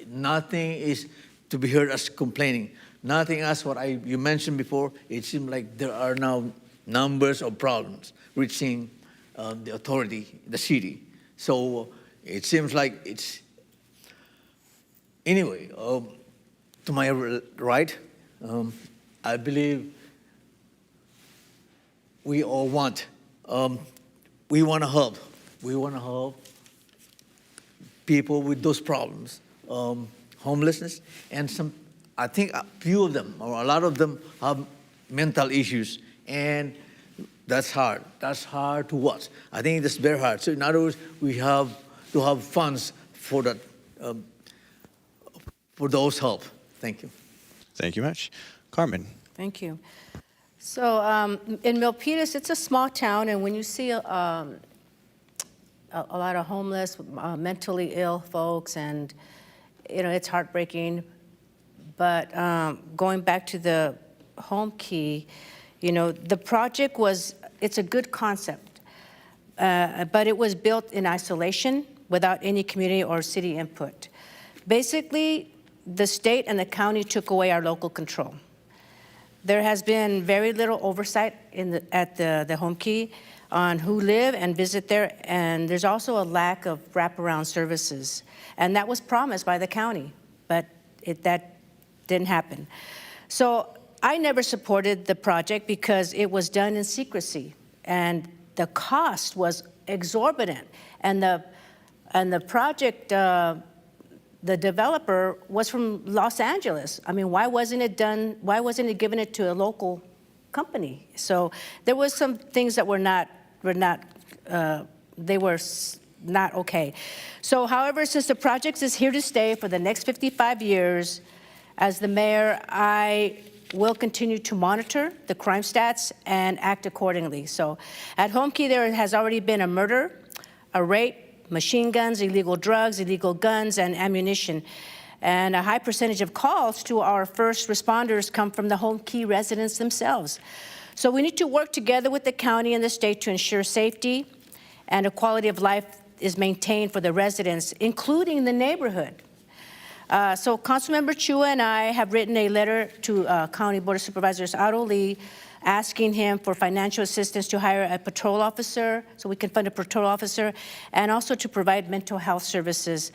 Nothing is to be heard as complaining. Nothing as what you mentioned before. It seems like there are now numbers of problems reaching the authority, the city. So it seems like it's, anyway, to my right, I believe we all want, we want to help. We want to help people with those problems, homelessness, and some, I think a few of them, or a lot of them, have mental issues, and that's hard. That's hard to watch. I think it's very hard. So in other words, we have to have funds for that, for those help. Thank you. Thank you much. Carmen? Thank you. So in Milpitas, it's a small town, and when you see a lot of homeless, mentally ill folks, and it's heartbreaking. But going back to the home key, the project it's a good concept, but it was built in isolation without any community or city input. Basically, the state and the county took away our local control. There has been very little oversight at the home key on who live and visit there, and there's also a lack of wraparound services. And that was promised by the county, but that didn't happen. So I never supported the project because it was done in secrecy, and the cost was exorbitant. And the project, the developer was from Los Angeles. I mean, why wasn't it given it to a local company? So there was some things that were not okay. So however, since the project is here to stay for the next 55 years, as the mayor, I will continue to monitor the crime stats and act accordingly. So at Home Key, there has already been a murder, a rape, machine guns, illegal drugs, illegal guns, and ammunition. And a high percentage of calls to our first responders come from the Home Key residents themselves. So we need to work together with the county and the state to ensure safety and a quality of life is maintained for the residents, including the neighborhood. So Councilmember Chua and I have written a letter to County Board of Supervisors Otto Lee, asking him for financial assistance to hire a patrol officer, so we can fund a patrol officer, and also to provide mental health services.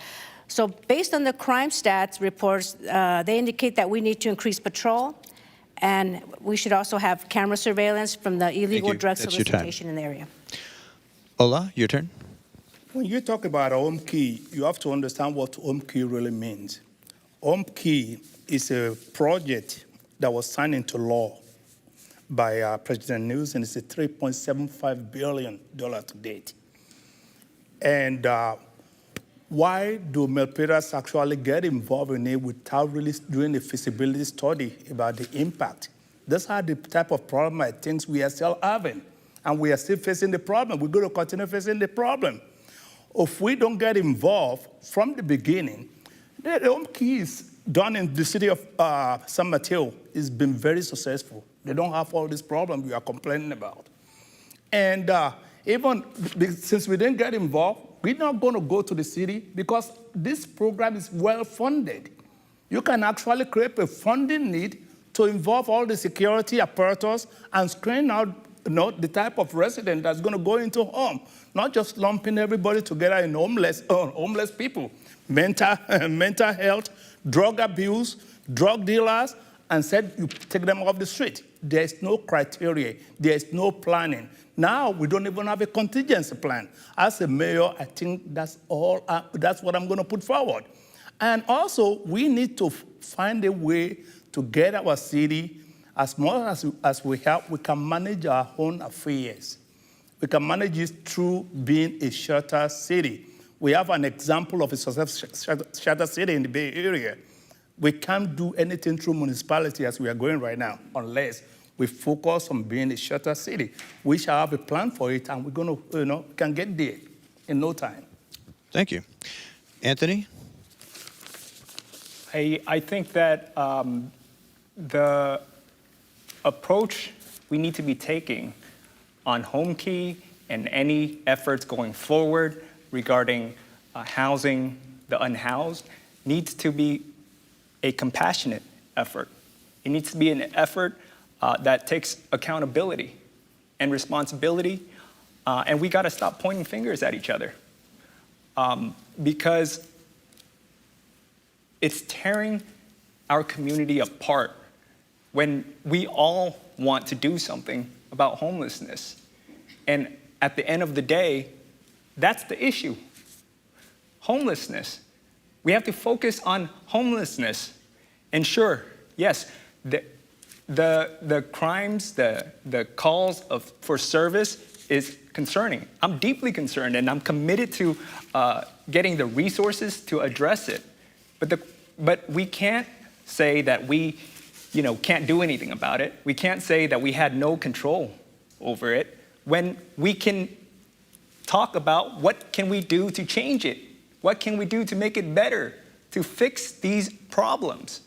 So based on the crime stats reports, they indicate that we need to increase patrol, and we should also have camera surveillance from the illegal drug That's your time. solicitation in the area. Ola, your turn. When you talk about home key, you have to understand what home key really means. Home key is a project that was signed into law by President News, and it's a $3.75 billion to date. And why do Milpitas actually get involved in it without really doing a feasibility study about the impact? Those are the type of problem I think we are still having, and we are still facing the problem. We're going to continue facing the problem. if we don't get involved from the beginning, the home keys done in the city of San Mateo has been very successful. They don't have all these problems we are complaining about. And even since we didn't get involved, we're not going to go to the city because this program is well funded. You can actually create a funding need to involve all the security apparatus and screen out the type of resident that's going to go into home, not just lumping everybody together in homeless people, mental health, drug abuse, drug dealers, and said you take them off the street. There's no criteria. There's no planning. Now we don't even have a contingency plan. As a mayor, I think that's what I'm going to put forward. And also, we need to find a way to get our city, as much as we have, we can manage our own affairs. We can manage it through being a shelter city. We have an example of a successful shelter city in the Bay Area. We can't do anything through municipality as we are going right now, unless we focus on being a shelter city. We shall have a plan for it, and we're going to, can get there in no time. Thank you. Anthony? I think that the approach we need to be taking on home key and any efforts going forward regarding housing the unhoused needs to be a compassionate effort. It needs to be an effort that takes accountability and responsibility, and we got to stop pointing fingers at each other because it's tearing our community apart when we all want to do something about homelessness. And at the end of the day, that's the issue. Homelessness. We have to focus on homelessness. And sure, yes, the crimes, the calls for service is concerning. I'm deeply concerned, and I'm committed to getting the resources to address it. But we can't say that we can't do anything about it. We can't say that we had no control over it when we can talk about what can we do to change it? What can we do to make it better, to fix these problems?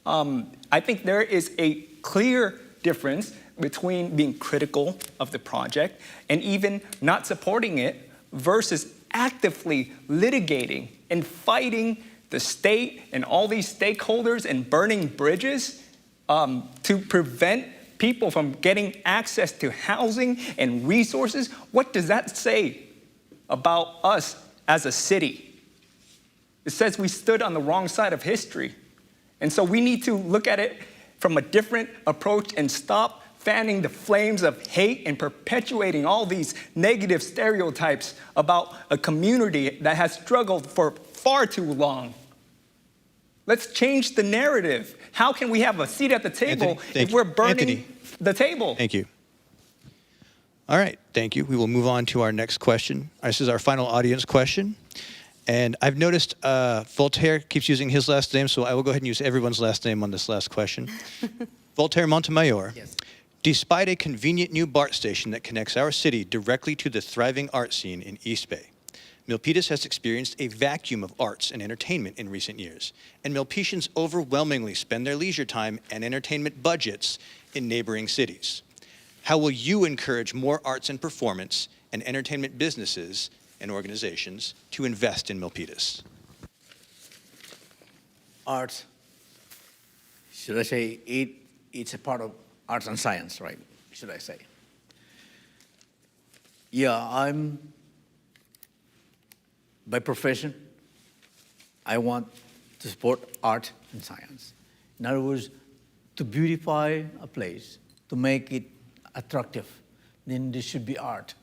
I think there is a clear difference between being critical of the project and even not supporting it versus actively litigating and fighting the state and all these stakeholders and burning bridges to prevent people from getting access to housing and resources. What does that say about us as a city? It says we stood on the wrong side of history. And so we need to look at it from a different approach and stop fanning the flames of hate and perpetuating all these negative stereotypes about a community that has struggled for far too long. Let's change the narrative. How can we have a seat at the table if we're burning the table? Thank you. All right, thank you. We will move on to our next question. This is our final audience question. And I've noticed Voltaire keeps using his last name, so I will go ahead and use everyone's last name on this last question. Voltaire Montemayor. Yes. Despite a convenient new BART station that connects our city directly to the thriving art scene in East Bay, Milpitas has experienced a vacuum of arts and entertainment in recent years, and Milpitians overwhelmingly spend their leisure time and entertainment budgets in neighboring cities. How will you encourage more arts and performance and entertainment businesses and organizations to invest in Milpitas? Arts, should I say, it's a part of arts and science, right? Should I say? Yeah, by profession, I want to support art and science. In other words, to beautify a place, to make it attractive, then there should be art.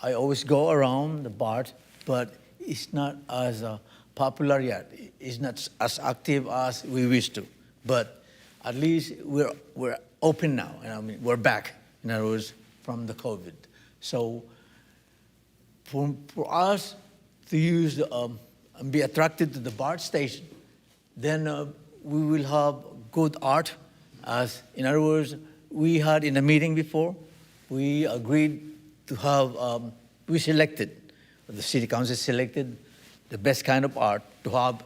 I always go around the BART, but it's not as popular yet. It's not as active as we wish to. But at least we're open now, and I mean we're back. In other words, from the COVID. So for us to use and be attracted to the BART station, then we will have good art. As in other words, we had in a meeting before, we agreed to have, we selected the city council selected the best kind of art to have,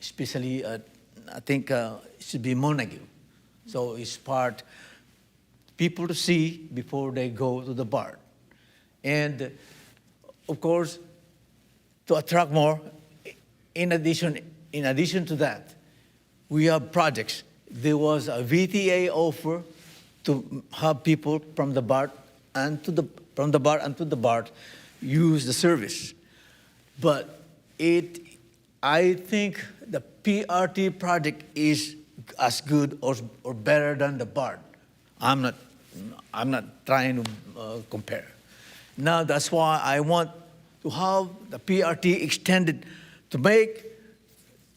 especially, I think it should be Montague. So it's part people to see before they go to the bar. And of course, to attract more, in addition to that, we have projects. There was a VTA offer to have people from the bar and to the bar use the service. But I think the PRT project is as good or better than the bar. I'm not trying to compare. Now that's why I want to have the PRT extended to make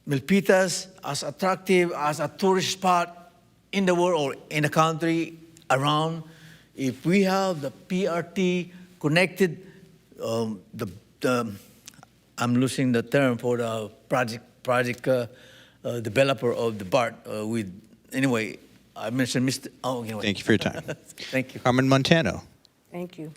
Milpitas as attractive as a tourist spot in the world or in the country around. If we have the PRT connected, I'm losing the term for the project developer of the BART. Anyway, I mentioned Mr. Oh, anyway. Thank you for your time. Thank you. Carmen Montano. Thank you.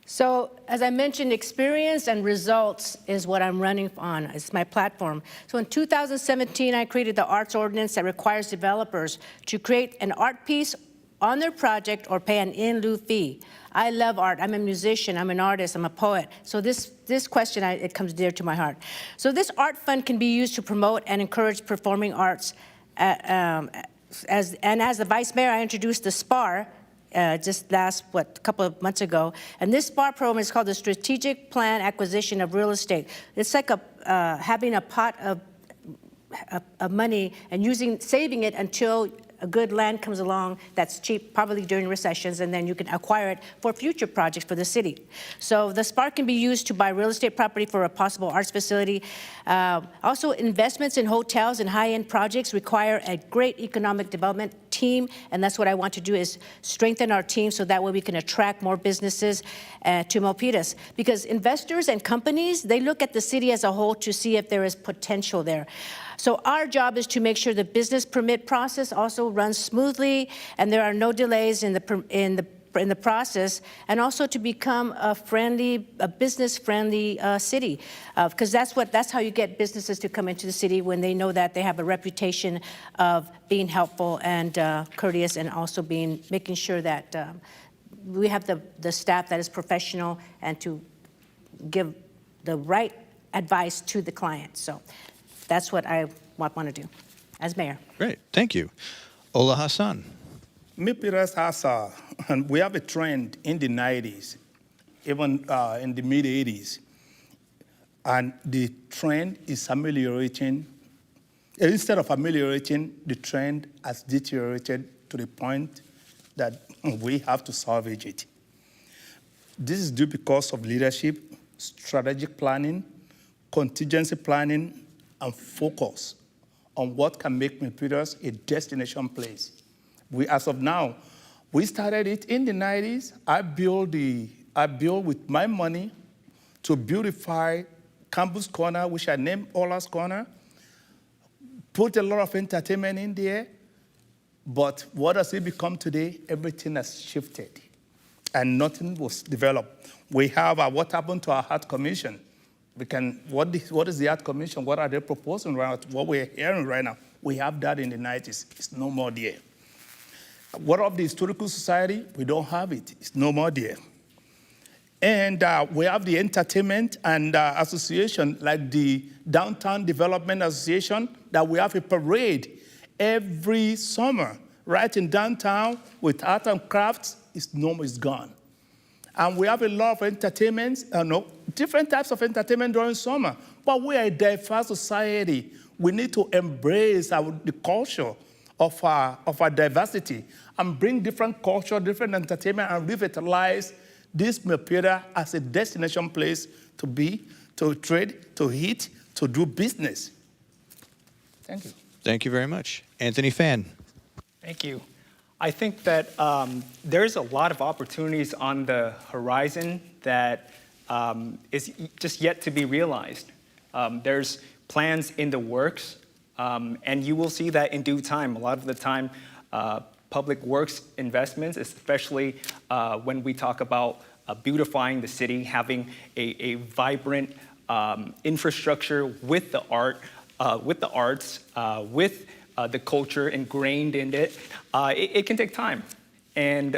So as I mentioned, experience and results is what I'm running on. It's my platform. So in 2017, I created the arts ordinance that requires developers to create an art piece on their project or pay an in lieu fee. I love art. I'm a musician. I'm an artist. I'm a poet. So this question, it comes dear to my heart. So this art fund can be used to promote and encourage performing arts. As the vice mayor, I introduced the SPAR just a couple of months ago. And this SPAR program is called the Strategic Plan Acquisition of Real Estate. It's like having a pot of money and saving it until a good land comes along that's cheap, probably during recessions, and then you can acquire it for future projects for the city. So the SPAR can be used to buy real estate property for a possible arts facility. Also, investments in hotels and high-end projects require a great economic development team, and that's what I want to do, is strengthen our team so that way we can attract more businesses to Milpitas. Because investors and companies, they look at the city as a whole to see if there is potential there. So our job is to make sure the business permit process also runs smoothly and there are no delays in the process, and also to become a business-friendly city, because that's how you get businesses to come into the city, when they know that they have a reputation of being helpful and courteous, and also making sure that we have the staff that is professional and to give the right advice to the client. So that's what I want to do as mayor. Great, thank you. Ola Hassan. Milpitas has and we have a trend in the 90s, even in the mid-80s, and the trend is ameliorating. Instead of ameliorating, the trend has deteriorated to the point that we have to salvage it. This is due because of leadership, strategic planning, contingency planning, and focus on what can make Milpitas a destination place. As of now, we started it in the 90s. I built with my money to beautify Campus Corner, which I named Ola's Corner, put a lot of entertainment in there, but what has it become today? Everything has shifted, and nothing was developed. We have what happened to our Art Commission. What is the Art Commission? What are they proposing right now? What we're hearing right now? We have that in the 90s. It's no more there. What of the Historical Society? We don't have it. It's no more there. And we have the entertainment and association, like the Downtown Development Association, that we have a parade every summer right in downtown with art and crafts. It's gone. And we have a lot of entertainment, different types of entertainment during summer. But we are a diverse society. We need to embrace the culture of our diversity and bring different culture, different entertainment, and revitalize this Milpitas as a destination place to be, to trade, to eat, to do business. Thank you. Thank you very much. Anthony Fan. Thank you. I think that there's a lot of opportunities on the horizon that is just yet to be realized. There's plans in the works, and you will see that in due time. A lot of the time, public works investments, especially when we talk about beautifying the city, having a vibrant infrastructure with the arts, with the culture ingrained in it. It can take time. And,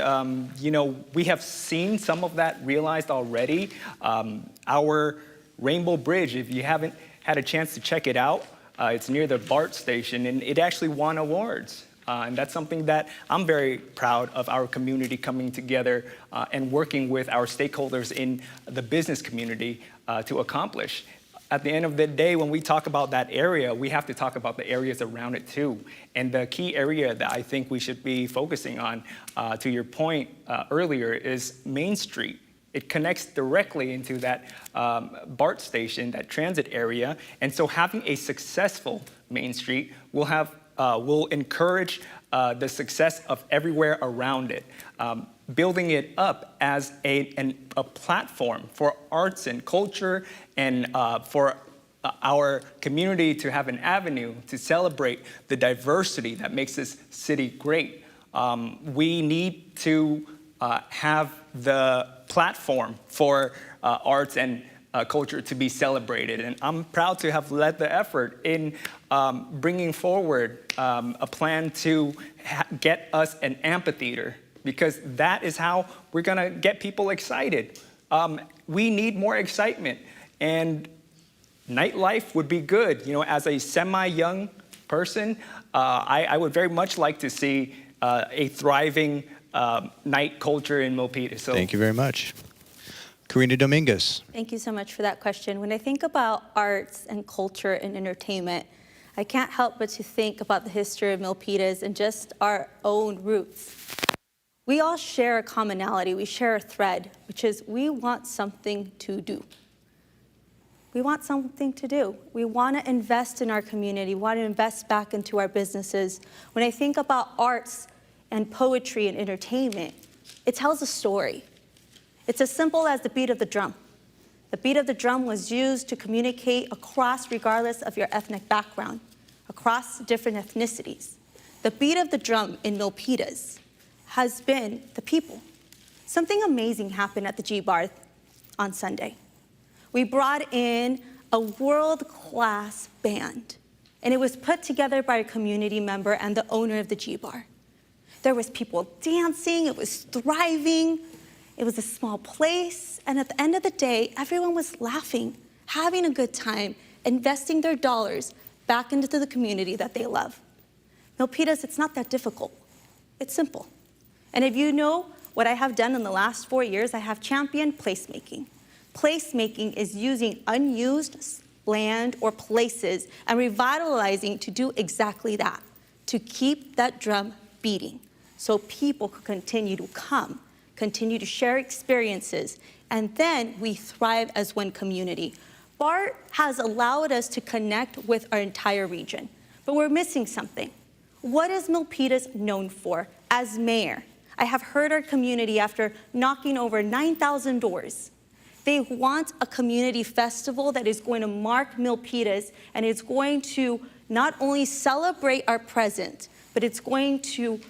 we have seen some of that realized already. Our Rainbow Bridge, if you haven't had a chance to check it out, it's near the BART station, and it actually won awards. And that's something that I'm very proud of our community coming together and working with our stakeholders in the business community to accomplish. At the end of the day, when we talk about that area, we have to talk about the areas around it too. And the key area that I think we should be focusing on, to your point earlier, is Main Street. It connects directly into that BART station, that transit area. And so having a successful Main Street will encourage the success of everywhere around it. Building it up as a platform for arts and culture and for our community to have an avenue to celebrate the diversity that makes this city great. We need to have the platform for arts and culture to be celebrated. And I'm proud to have led the effort in bringing forward a plan to get us an amphitheater, because that is how we're gonna get people excited. We need more excitement, and nightlife would be good. As a semi-young person, I would very much like to see a thriving night culture in Milpitas. So, Thank you very much. Karina Dominguez. Thank you so much for that question. When I think about arts and culture and entertainment, I can't help but to think about the history of Milpitas and just our own roots. We all share a commonality, we share a thread, which is we want something to do. We want something to do. We want to invest in our community, want to invest back into our businesses. When I think about arts and poetry and entertainment, it tells a story. It's as simple as the beat of the drum. The beat of the drum was used to communicate across, regardless of your ethnic background, across different ethnicities. The beat of the drum in Milpitas has been the people. Something amazing happened at the G-Bar on Sunday. We brought in a world-class band, and it was put together by a community member and the owner of the G-Bar. There was people dancing, it was thriving, it was a small place, and at the end of the day, everyone was laughing, having a good time, investing their dollars back into the community that they love. Milpitas, it's not that difficult. It's simple. And if you know what I have done in the last 4 years, I have championed placemaking. Placemaking is using unused land or places and revitalizing to do exactly that, to keep that drum beating so people could continue to come, continue to share experiences, and then we thrive as one community. BART has allowed us to connect with our entire region, but we're missing something. What is Milpitas known for? As mayor, I have heard our community after knocking over 9,000 doors. They want a community festival that is going to mark Milpitas, and it's going to not only celebrate our present, but it's going to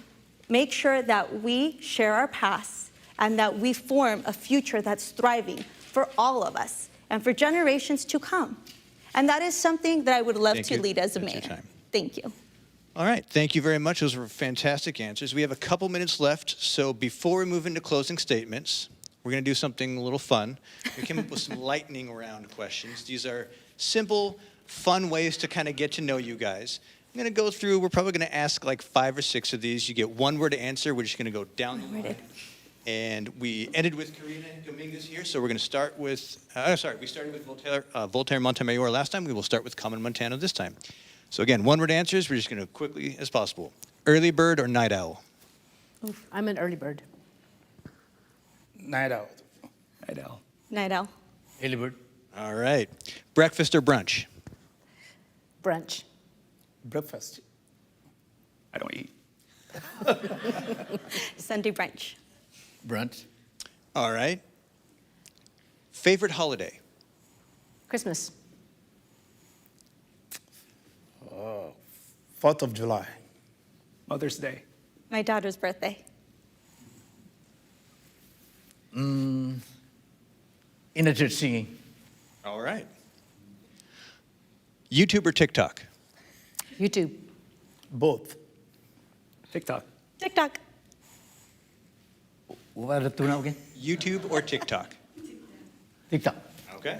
make sure that we share our past and that we form a future that's thriving for all of us and for generations to come. And that is something that I would love to lead as a mayor. Thank you. All right, thank you very much. Those were fantastic answers. We have a couple minutes left, so before we move into closing statements, we're going to do something a little fun. We came up with some lightning round questions. These are simple, fun ways to kind of get to know you guys. I'm going to go through, we're probably going to ask like 5 or 6 of these. You get one word to answer. We're just going to go down the line. And we ended with Karina Dominguez here, so we're going to start with, we started with Voltaire Montemayor last time. We will start with Carmen Montano this time. So again, one word answers. We're just going to quickly as possible. Early bird or night owl? Oof, I'm an early bird. Night out. Night owl. Night owl. Early bird. All right. Breakfast or brunch? Brunch. Breakfast. I don't eat. Sunday brunch. Brunch. All right. Favorite holiday? Christmas. 4th of July. Mother's Day. My daughter's birthday. unedited singing. All right. YouTube or TikTok? YouTube. Both. TikTok. TikTok. What are the two now again? YouTube or TikTok? TikTok. Okay.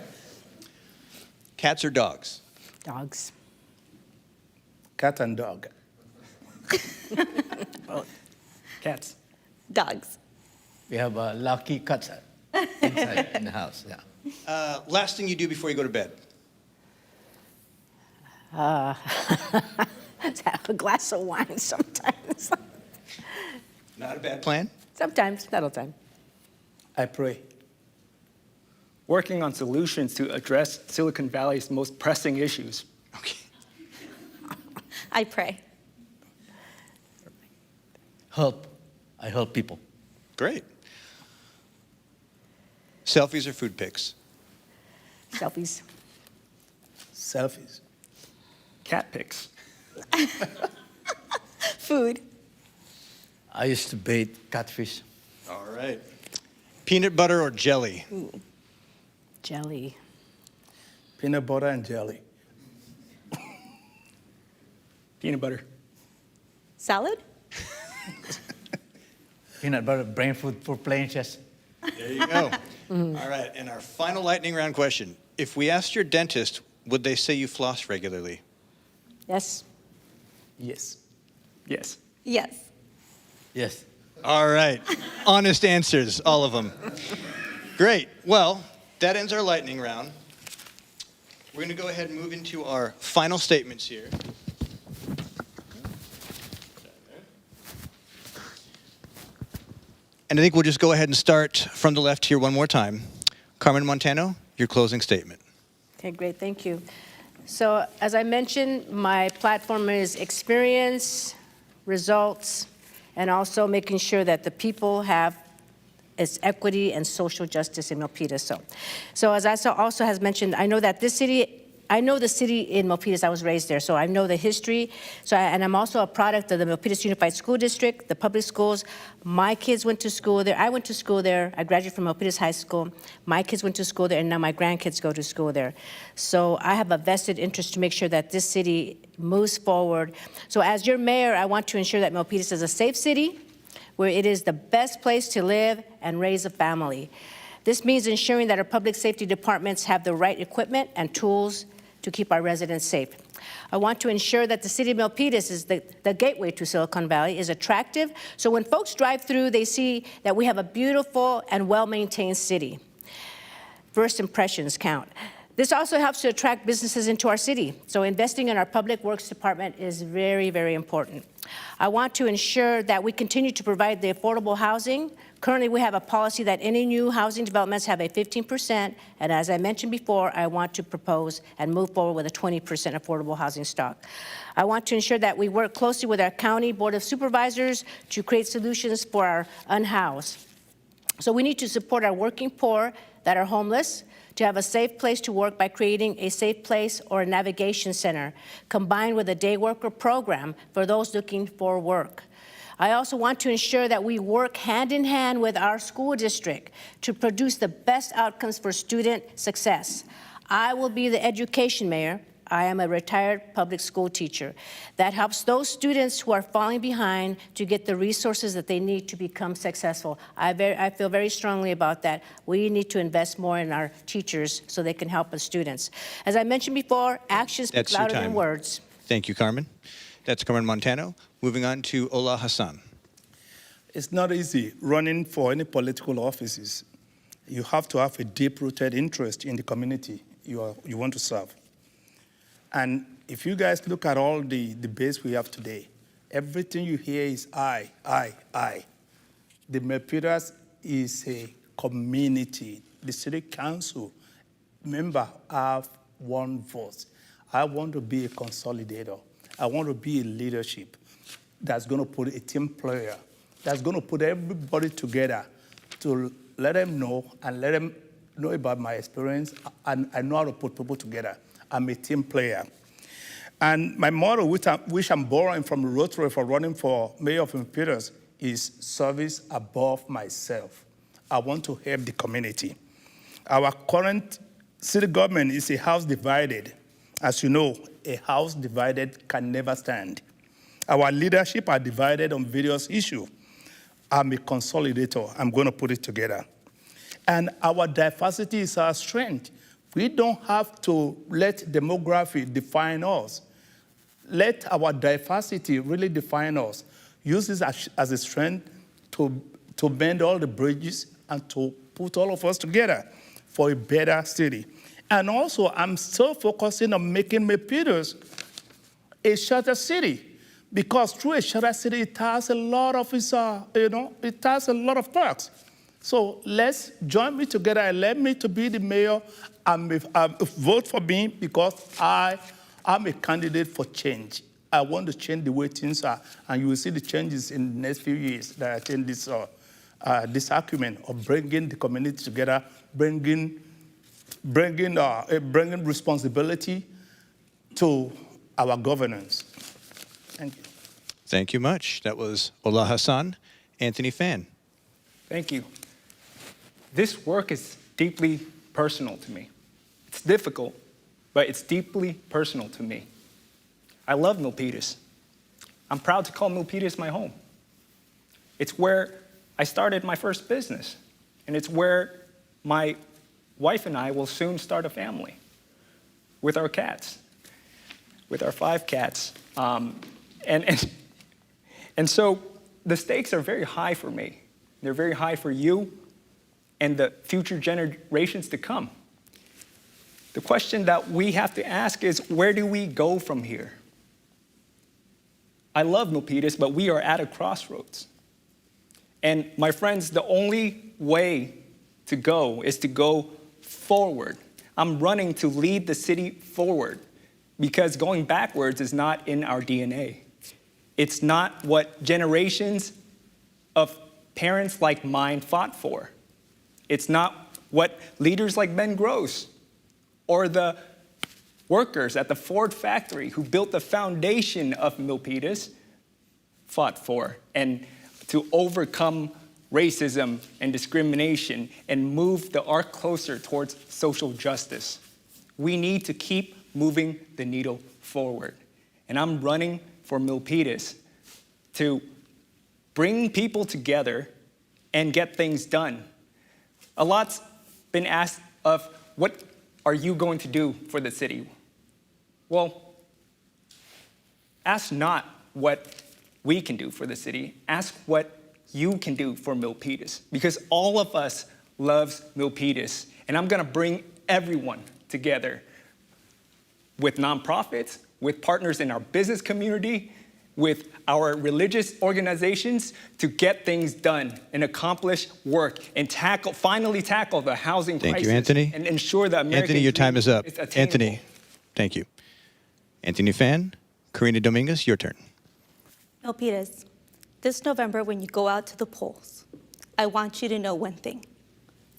Cats or dogs? Dogs. Cat and dog. Cats. Dogs. We have lucky cats inside in the house. Yeah. Last thing you do before you go to bed? Have a glass of wine sometimes. Not a bad plan. Sometimes, not all the time. I pray. Working on solutions to address Silicon Valley's most pressing issues. Okay. I pray. Help. I help people. Great. Selfies or food pics? Selfies. Selfies. Cat pics. Food. I used to bait catfish. All right. Peanut butter or jelly? Jelly. Peanut butter and jelly. Peanut butter. Salad. Peanut butter, brain food for playing chess. There you go. All right. And our final lightning round question. If we asked your dentist, would they say you floss regularly? Yes. Yes. Yes. Yes. Yes. All right. Honest answers, all of them. Great. Well, that ends our lightning round. We're going to go ahead and move into our final statements here. And I think we'll just go ahead and start from the left here one more time. Carmen Montano, your closing statement. Okay, great, thank you. So as I mentioned, my platform is experience, results, and also making sure that the people have its equity and social justice in Milpitas. So as I also has mentioned, I know that this city, I know the city in Milpitas. I was raised there, so I know the history. And I'm also a product of the Milpitas Unified School District, the public schools. My kids went to school there. I went to school there. I graduated from Milpitas High School. My kids went to school there, and now my grandkids go to school there. So I have a vested interest to make sure that this city moves forward. So as your mayor, I want to ensure that Milpitas is a safe city, where it is the best place to live and raise a family. This means ensuring that our public safety departments have the right equipment and tools to keep our residents safe. I want to ensure that the city of Milpitas is the gateway to Silicon Valley, is attractive, so when folks drive through, they see that we have a beautiful and well-maintained city. First impressions count. This also helps to attract businesses into our city, so investing in our public works department is very, very important. I want to ensure that we continue to provide the affordable housing. Currently, we have a policy that any new housing developments have a 15%, and as I mentioned before, I want to propose and move forward with a 20% affordable housing stock. I want to ensure that we work closely with our county board of supervisors to create solutions for our unhoused. So we need to support our working poor that are homeless, to have a safe place to work by creating a safe place or a navigation center, combined with a day worker program for those looking for work. I also want to ensure that we work hand in hand with our school district to produce the best outcomes for student success. I will be the education mayor. I am a retired public school teacher. That helps those students who are falling behind to get the resources that they need to become successful. I feel very strongly about that. We need to invest more in our teachers so they can help us students. As I mentioned before, actions speak louder than words. Thank you, Carmen. That's Carmen Montano. Moving on to Ola Hassan. It's not easy running for any political offices. You have to have a deep-rooted interest in the community you want to serve. And if you guys look at all the debates we have today, everything you hear is I. The Milpitas is a community. The city council member have one voice. I want to be a consolidator. I want to be a leadership that's going to put a team player, that's going to put everybody together to let them know and let them know about my experience, and I know how to put people together. I'm a team player. And my motto, which I'm borrowing from Rotary for running for mayor of Milpitas, is service above myself. I want to help the community. Our current city government is a house divided. As you know, a house divided can never stand. Our leadership are divided on various issues. I'm a consolidator. I'm going to put it together. And our diversity is our strength. We don't have to let demography define us. Let our diversity really define us. Use this as a strength to bend all the bridges and to put all of us together for a better city. And also, I'm still focusing on making Milpitas a shelter city, because through a shelter city, it has a lot of it has a lot of perks. So let's join me together and let me to be the mayor and vote for me, because I'm a candidate for change. I want to change the way things are, and you will see the changes in the next few years that I think this argument of bringing the community together, bringing responsibility to our governance. Thank you. Thank you much. That was Ola Hassan. Anthony Fan. Thank you. This work is deeply personal to me. It's difficult, but it's deeply personal to me. I love Milpitas. I'm proud to call Milpitas my home. It's where I started my first business, and it's where my wife and I will soon start a family with our cats, with our 5 cats. And so the stakes are very high for me. They're very high for you and the future generations to come. The question that we have to ask is, where do we go from here? I love Milpitas, but we are at a crossroads. And my friends, the only way to go is to go forward. I'm running to lead the city forward, because going backwards is not in our DNA. It's not what generations of parents like mine fought for. It's not what leaders like Ben Gross or the workers at the Ford factory who built the foundation of Milpitas fought for, and to overcome racism and discrimination and move the arc closer towards social justice. We need to keep moving the needle forward. And I'm running for Milpitas to bring people together and get things done. A lot's been asked of, what are you going to do for the city? Well, ask not what we can do for the city, ask what you can do for Milpitas, because all of us loves Milpitas, and I'm gonna bring everyone together with nonprofits, with partners in our business community, with our religious organizations to get things done and accomplish work and finally tackle the housing crisis. Thank you, Anthony. And ensure that American Anthony, your time is up. attainable. Anthony, thank you. Anthony Fan, Karina Dominguez, your turn. Milpitas, this November when you go out to the polls, I want you to know one thing.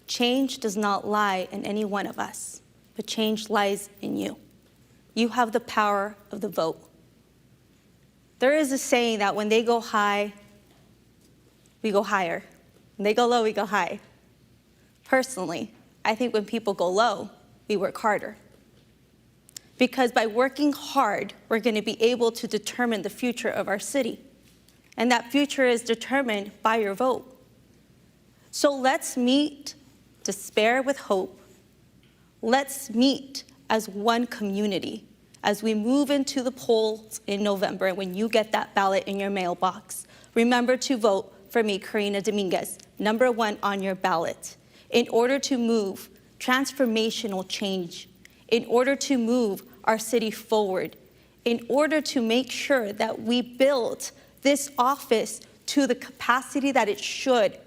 Change does not lie in any one of us, but change lies in you. You have the power of the vote. There is a saying that when they go high, we go higher. When they go low, we go high. Personally, I think when people go low, we work harder. Because by working hard, we're going to be able to determine the future of our city. And that future is determined by your vote. So let's meet despair with hope. Let's meet as one community as we move into the polls in November. When you get that ballot in your mailbox, remember to vote for me, Karina Dominguez, #1 on your ballot, in order to move transformational change, in order to move our city forward, in order to make sure that we build this office to the capacity that it should,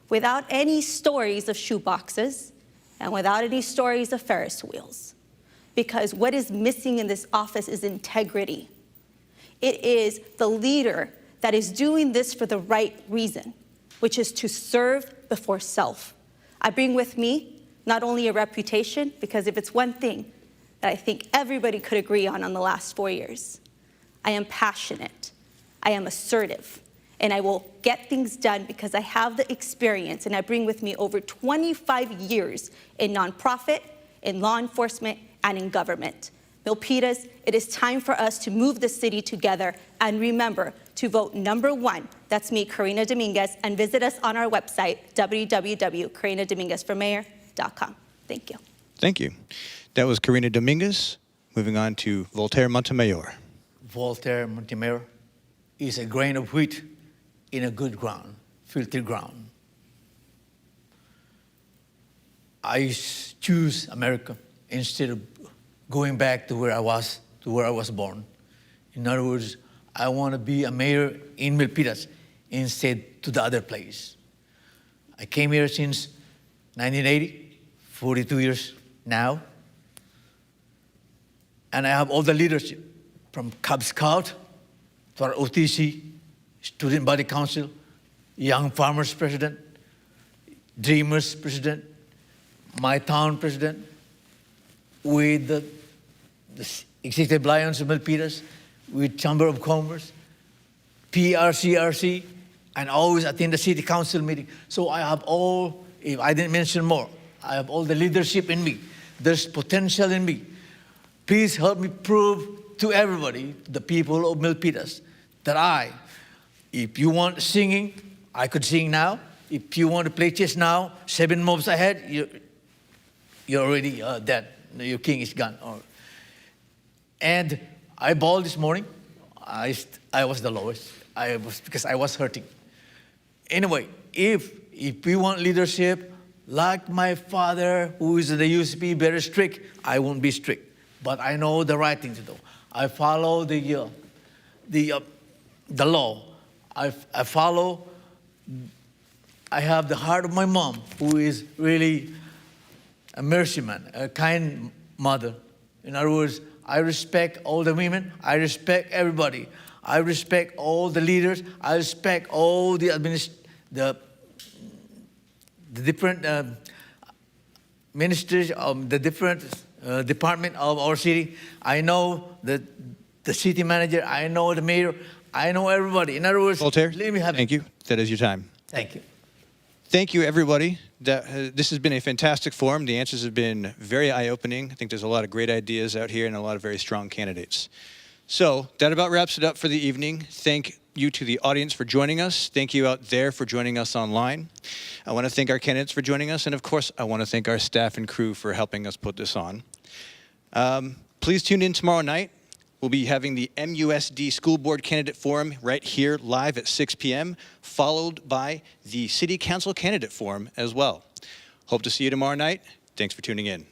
without any stories of shoeboxes and without any stories of Ferris wheels. Because what is missing in this office is integrity. It is the leader that is doing this for the right reason, which is to serve before self. I bring with me not only a reputation, because if it's one thing that I think everybody could agree on the last 4 years, I am passionate, I am assertive, and I will get things done because I have the experience and I bring with me over 25 years in nonprofit, in law enforcement, and in government. Milpitas, it is time for us to move the city together, and remember to vote #1. That's me, Karina Dominguez, and visit us on our website, www.karinadominguezformayor.com. Thank you. Thank you. That was Karina Dominguez. Moving on to Voltaire Montemayor. Voltaire Montemayor is a grain of wheat in a good ground, filthy ground. I choose America instead of going back to where I was born. In other words, I want to be a mayor in Milpitas instead to the other place. I came here since 1980, 42 years now, and I have all the leadership, from Cub Scout to our OTC, Student Body Council, Young Farmers President, Dreamers President, my town president, with the Executive Lions of Milpitas, with Chamber of Commerce, PRCRC, and always attend the city council meeting. So I have all, if I didn't mention more, I have all the leadership in me. There's potential in me. Please help me prove to everybody, the people of Milpitas, that if you want singing, I could sing now. If you want to play chess now, 7 moves ahead, you're already dead. Your king is gone. And I bawled this morning. I was the lowest. Because I was hurting. Anyway, if we want leadership, like my father, who is in the USP, very strict, I won't be strict. But I know the right thing to do. I follow the law. I follow. I have the heart of my mom, who is really a mercy man, a kind mother. In other words, I respect all the women. I respect everybody. I respect all the leaders. I respect all the different ministers of the different department of our city. I know the city manager. I know the mayor. I know everybody. In other words, Voltaire, let me have thank you. That is your time. Thank you. Thank you, everybody. This has been a fantastic forum. The answers have been very eye-opening. I think there's a lot of great ideas out here and a lot of very strong candidates. So that about wraps it up for the evening. Thank you to the audience for joining us. Thank you out there for joining us online. I want to thank our candidates for joining us. And of course, I want to thank our staff and crew for helping us put this on. Please tune in tomorrow night. We'll be having the MUSD School Board Candidate Forum right here live at 6 p.m., followed by the City Council Candidate Forum as well. Hope to see you tomorrow night. Thanks for tuning in.